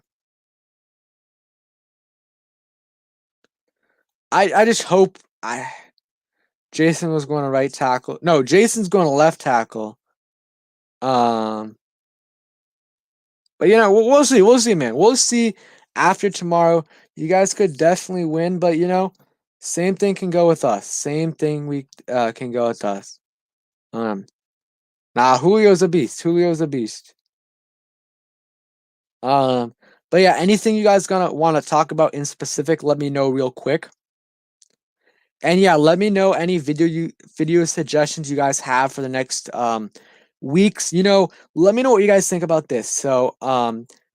I just hope Jason was going to right tackle. No, Jason's going to left tackle. Um, but we'll see. We'll see, man. We'll see after tomorrow. You guys could definitely win, but same thing can go with us. Same thing we can go with us. Um, Julio's a beast. Julio's a beast. But yeah, anything you guys gonna want to talk about in specific, let me know real quick. And yeah, let me know any video suggestions you guys have for the next weeks. Let me know what you guys think about this. So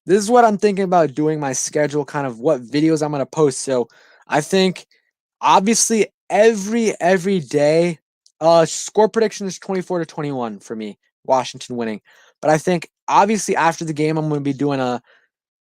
this is what I'm thinking about doing my schedule, kind of what videos I'm gonna post. So I think obviously every day, score prediction is 24-21 for me, Washington winning. But I think obviously after the game, I'm gonna be doing a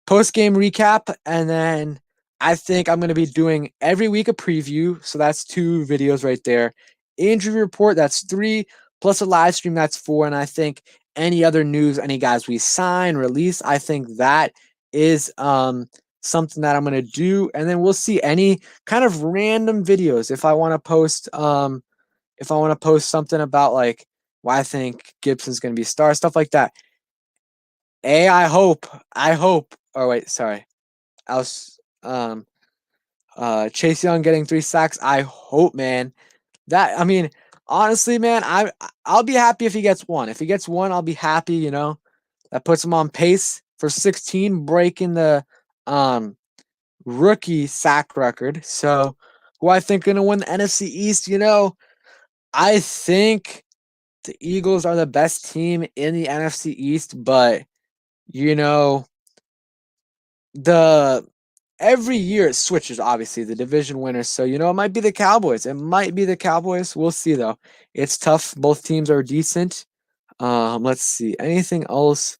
post game recap, and then I think I'm going to be doing every week a preview. So that's 2 videos right there. Injury report, that's 3, plus a live stream, that's 4. And I think any other news, any guys we sign, release, I think that is something that I'm going to do. And then we'll see any kind of random videos if I want to post something about like why I think Gibson's going to be a star, stuff like that. I hope. Oh wait, sorry. I was Chase Young getting 3 sacks. I hope, man. I mean, honestly, man, I'll be happy if he gets 1. If he gets 1, I'll be happy. That puts him on pace for 16, breaking the um rookie sack record. So, who I think gonna win the NFC East? I think the Eagles are the best team in the NFC East, but you know, the every year it switches, obviously, the division winners. So, it might be the Cowboys. It might be the Cowboys. We'll see, though. It's tough. Both teams are decent. Let's see. Anything else?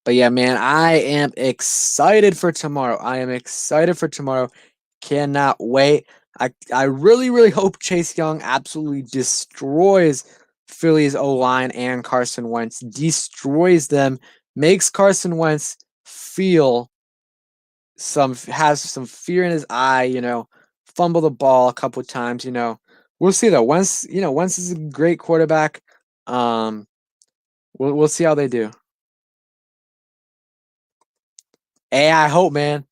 But yeah, man, I am excited for tomorrow. Cannot wait. I really, really hope Chase Young absolutely destroys Philly's O-line and Carson Wentz, destroys them, makes Carson Wentz feel has some fear in his eye, fumble the ball a couple times. We'll see though. Wentz is a great quarterback. Um, we'll see how they do. Hey, I hope, man.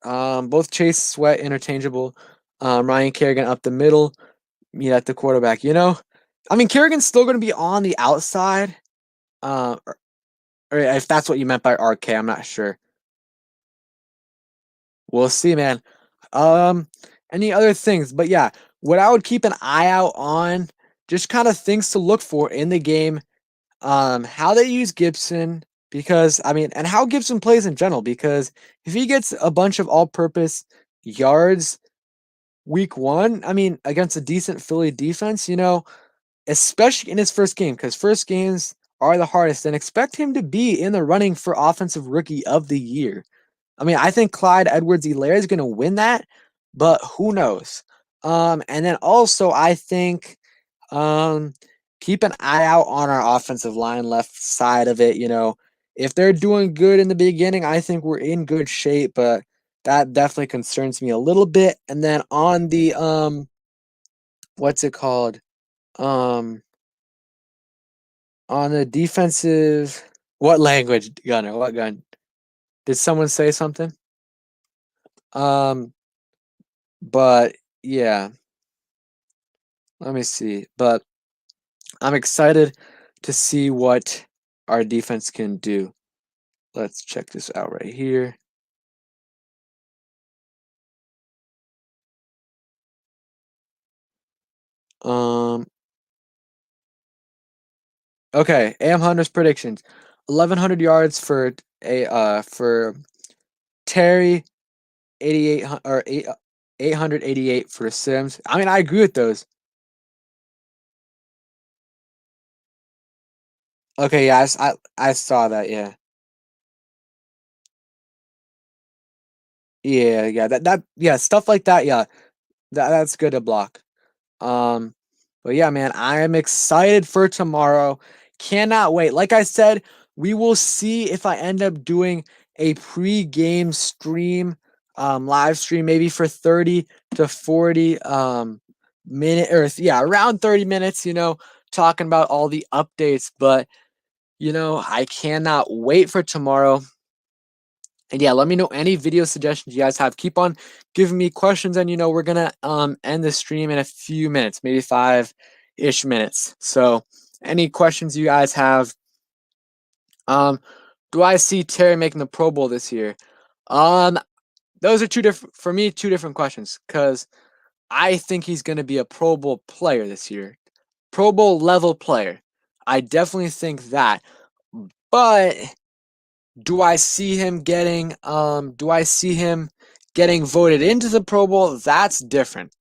Both Chase Sweat interchangeable. Ryan Kerrigan up the middle, me at the quarterback. I mean Kerrigan's still going to be on the outside. Or if that's what you meant by RK, I'm not sure. We'll see, man. Um, any other things? But yeah, what I would keep an eye out on, just kind of things to look for in the game. How they use Gibson, because I mean, and how Gibson plays in general. Because if he gets a bunch of all-purpose yards week 1, I mean, against a decent Philly defense, especially in his first game, because first games are the hardest, and expect him to be in the running for Offensive Rookie of the Year. I mean, I think Clyde Edwards-Helaire is going to win that, but who knows? And then also, I think um, keep an eye out on our offensive line, left side of it. If they're doing good in the beginning, I think we're in good shape, but that definitely concerns me a little bit. And then on the what's it called? Um, on the defensive, what language, Gunner? What gun? Did someone say something? Um, but yeah, let me see. But I'm excited to see what our defense can do. Let's check this out right here. Um, okay, Am Hunter's predictions: 1,100 yards for Terry, 888 for Sims. I mean, I agree with those. Okay, yeah, I saw that. Yeah, yeah, yeah, stuff like that. Yeah, that's good to block. Um, but yeah, man, I am excited for tomorrow. Cannot wait. Like I said, we will see if I end up doing a pre-game stream, live stream, maybe for 30 to 40 minute or yeah, around 30 minutes, talking about all the updates. But I cannot wait for tomorrow. And yeah, let me know any video suggestions you guys have. Keep on giving me questions, and we're gonna end the stream in a few minutes, maybe 5-ish minutes. So any questions you guys have, um Do I see Terry making the Pro Bowl this year? Um, those are two different questions because I think he's going to be a Pro Bowl player this year, Pro Bowl level player. I definitely think that, but do I see him getting voted into the Pro Bowl? That's different.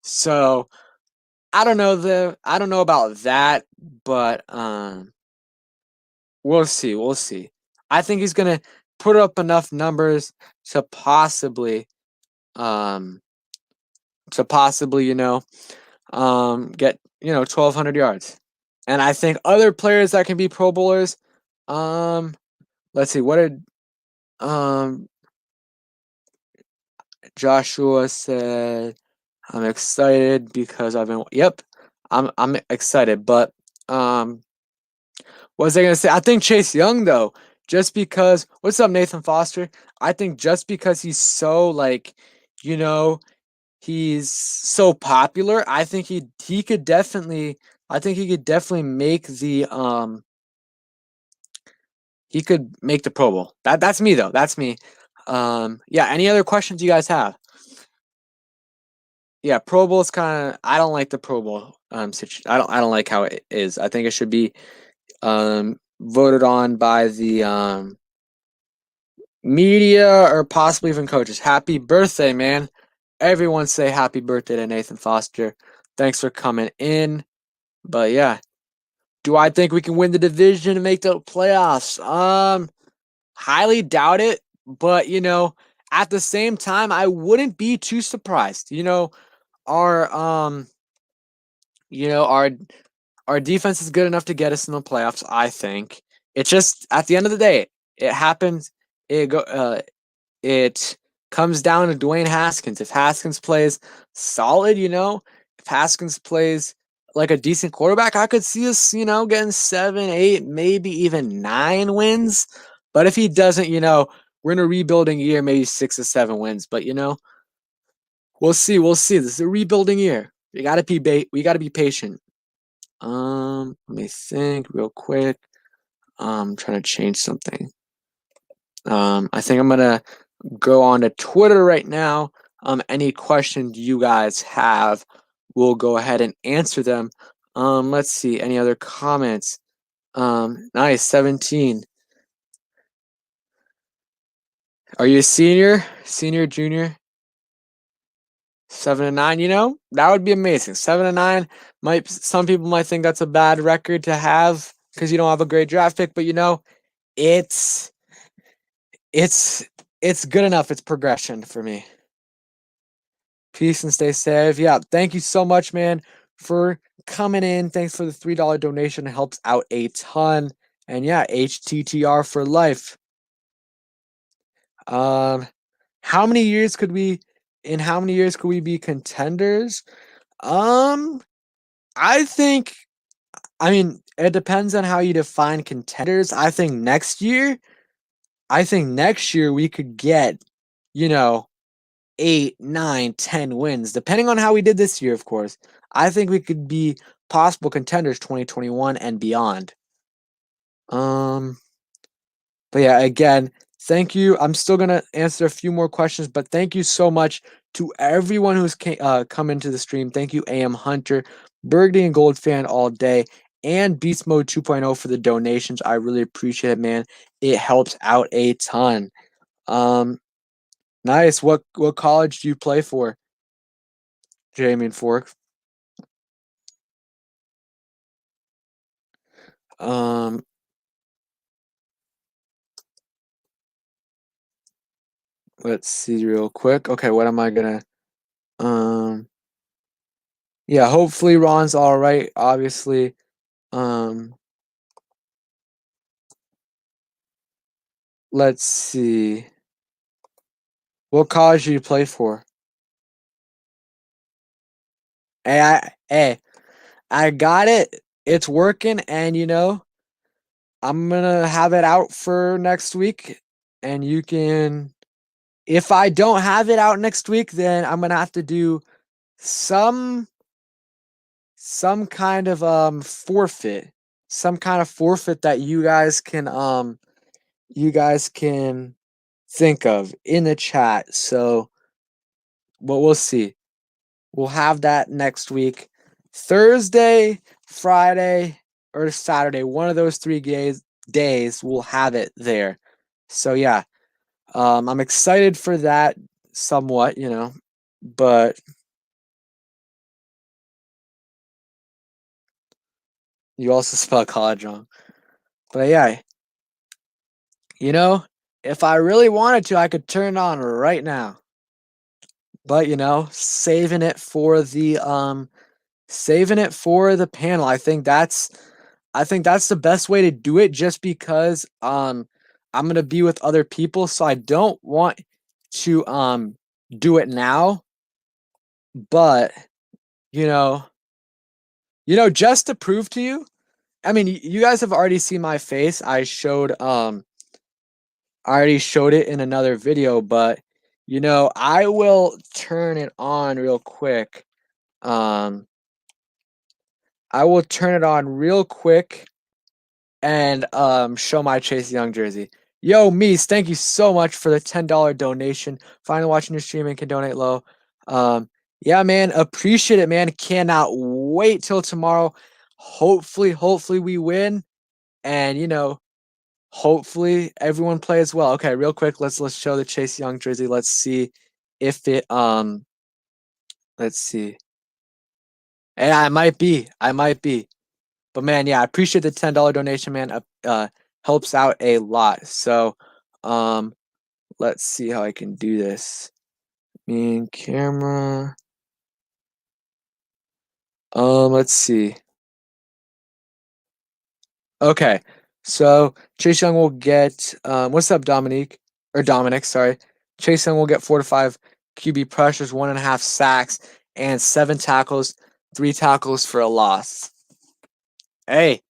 So I don't know about that, but we'll see. We'll see. I think he's gonna put up enough numbers to possibly um get 1,200 yards. And I think other players that can be Pro Bowlers, um let's see, what did um Joshua said? I'm excited because I'm excited, but um what was I gonna say? I think Chase Young though, just because what's up, Nathan Foster? I think just because he's so you know, he's so popular, he could definitely make the he could make the Pro Bowl. That's me though. That's me. Yeah, any other questions you guys have? Yeah, Pro Bowl's kind of I don't like the Pro Bowl I don't like how it is. I think it should be voted on by the media or possibly even coaches. Happy birthday, man. Everyone say happy birthday to Nathan Foster. Thanks for coming in. But yeah, do I think we can win the division and make the playoffs? Highly doubt it, but at the same time, I wouldn't be too surprised. Our you know, our defense is good enough to get us in the playoffs, I think. It's just at the end of the day, it happens it comes down to Dwayne Haskins. If Haskins plays solid, if Haskins plays like a decent quarterback, I could see us, getting 7, 8, maybe even 9 wins. But if he doesn't, we're in a rebuilding year, maybe 6 or 7 wins. But we'll see. We'll see. This is a rebuilding year. We gotta be patient. Let me think real quick. I'm trying to change something. I think I'm gonna go on to Twitter right now. Any questions you guys have, we'll go ahead and answer them. Let's see. Any other comments? Nice, 17. Are you a senior? Senior, junior? 7-9. That would be amazing. 7-9 might some people might think that's a bad record to have because you don't have a great draft pick, but it's it's it's good enough. It's progression for me. Peace and stay safe. Yeah, thank you so much, man, for coming in. Thanks for the $3 donation. It helps out a ton. And yeah, HTTR for life. Um, how many years could we in how many years could we be contenders? Um, I think I mean, it depends on how you define contenders. I think next year we could get, you know, 8, 9, 10 wins, depending on how we did this year, of course. I think we could be possible contenders 2021 and beyond. Um, but yeah, again, thank you. I'm still gonna answer a few more questions, but thank you so much to everyone who's come into the stream. Thank you, AM Hunter, Burgundy and Gold fan all day, and Beast Mode 2.0 for the donations. I really appreciate it, man. It helps out a ton. Um, nice. What college do you play for, Jamie and Fork? Um, let's see real quick. Okay, what am I gonna um yeah, hopefully Ron's all right, obviously. Um let's see. What college do you play for? Hey, I got it. It's working and I'm gonna have it out for next week and you can if I don't have it out next week, then I'm gonna have to do some some kind of forfeit. Some kind of forfeit that you guys can you guys can think of in the chat. So, but we'll see. We'll have that next week. Thursday, Friday, or Saturday, one of those 3 days, we'll have it there. So yeah, I'm excited for that somewhat, but you also spell college wrong. But yeah, if I really wanted to, I could turn it on right now. But saving it for the panel. I think that's the best way to do it, just because I'm gonna be with other people, so I don't want to do it now. But you know, just to prove to you, I mean, you guys have already seen my face. I already showed it in another video, but I will turn it on real quick. Um, I will turn it on real quick and show my Chase Young jersey. Yo, Mies, thank you so much for the $10 donation. Finally watching your stream and can donate low. Yeah, man, appreciate it, man. Cannot wait till tomorrow. Hopefully we win, and hopefully everyone plays well. Okay, real quick, let's show the Chase Young jersey. Let's see if it let's see. Yeah, I might be. But man, yeah, I appreciate the $10 donation, man. Helps out a lot. So, um, let's see how I can do this. Main camera. Let's see. Okay, so Chase Young will get what's up, Dominic, sorry. Chase Young will get 4 to 5 QB pressures, 1.5 sacks, and 7 tackles, 3 tackles for a loss. Hey,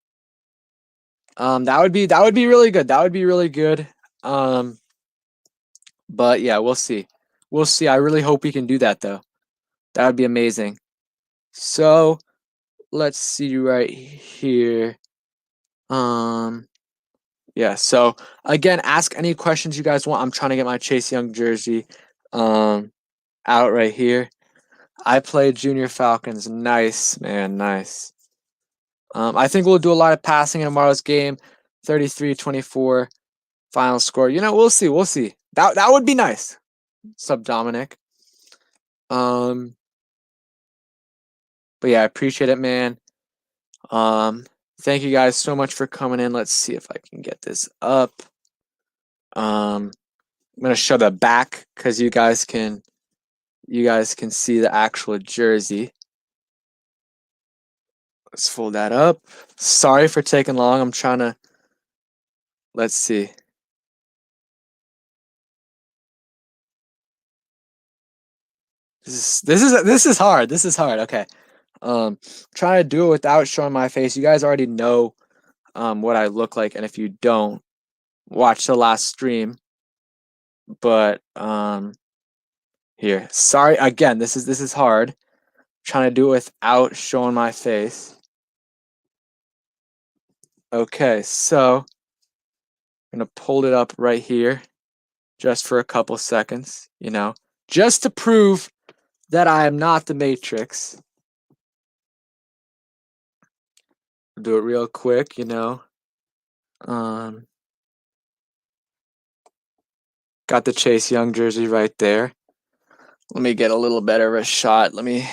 that would be really good. That would be really good. Um, but yeah, we'll see. We'll see. I really hope we can do that though. That would be amazing. So let's see right here. Yeah, so again, ask any questions you guys want. I'm trying to get my Chase Young jersey out right here. I played Junior Falcons. Nice, man, nice. I think we'll do a lot of passing in tomorrow's game. 33-24 final score. We'll see. We'll see. That would be nice. Sub Dominic. But yeah, I appreciate it, man. Thank you guys so much for coming in. Let's see if I can get this up. I'm gonna show the back because you guys can see the actual jersey. Let's fold that up. Sorry for taking long. I'm trying to. Let's see. This is hard. This is hard. Okay. Trying to do it without showing my face. You guys already know what I look like, and if you don't, watch the last stream. But here. Sorry again. This is hard. Trying to do it without showing my face. Okay, so I'm gonna pull it up right here just for a couple seconds, just to prove that I am not the Matrix. Do it real quick, Got the Chase Young jersey right there. Let me get a little better of a shot. Let me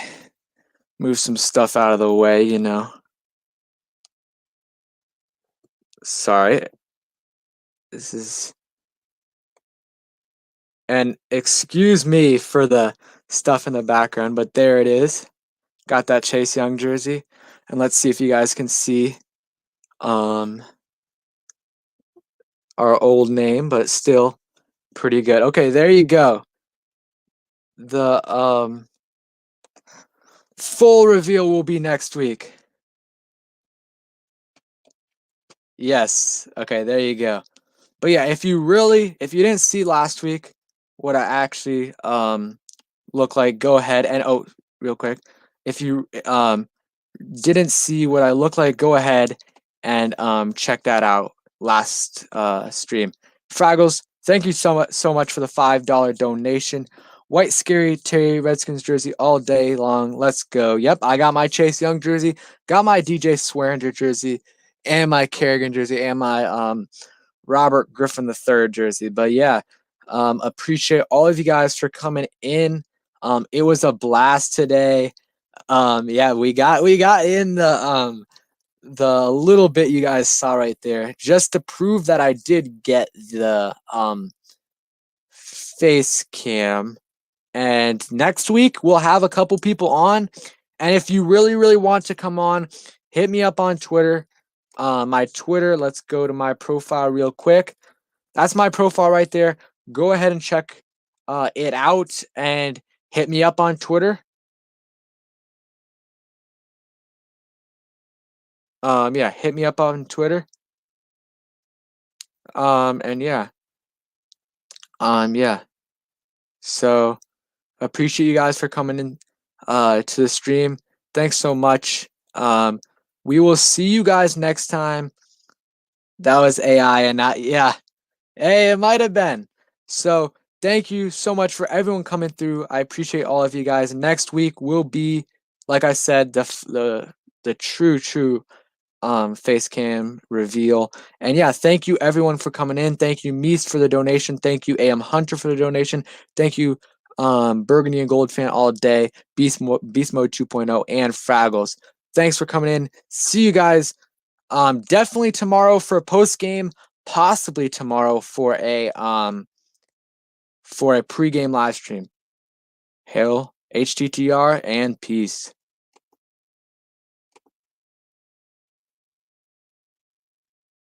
move some stuff out of the way, Sorry. This is. And excuse me for the stuff in the background, but there it is. Got that Chase Young jersey. And let's see if you guys can see our old name, but still pretty good. Okay, there you go. The full reveal will be next week. Yes. Okay, there you go. But yeah, if you didn't see last week what I actually look like, go ahead and real quick. If you didn't see what I look like, go ahead and check that out last stream. Fraggles, thank you so much for the $5 donation. White Scary Terry Redskins jersey all day long. Let's go. Yep, I got my Chase Young jersey, got my DJ Swearinger jersey, and my Kerrigan jersey, and my Robert Griffin III jersey. But yeah, appreciate all of you guys for coming in. It was a blast today. Yeah, we got in the little bit you guys saw right there just to prove that I did get the face cam. And next week we'll have a couple people on. And if you really want to come on, hit me up on Twitter. My Twitter, let's go to my profile real quick. That's my profile right there. Go ahead and check it out and hit me up on Twitter. Yeah, hit me up on Twitter. And yeah. Yeah. So appreciate you guys for coming in to the stream. Thanks so much. We will see you guys next time. That was AI and not, yeah. Hey, it might have been. So thank you so much for everyone coming through. I appreciate all of you guys. Next week will be, like I said, the true face cam reveal. And yeah, thank you everyone for coming in. Thank you Meese for the donation. Thank you AM Hunter for the donation. Thank you Burgundy and Gold fan all day, Beast Mode 2.0, and Fraggles. Thanks for coming in. See you guys definitely tomorrow for a post game, possibly tomorrow for a pregame live stream. Hail HTTR and peace.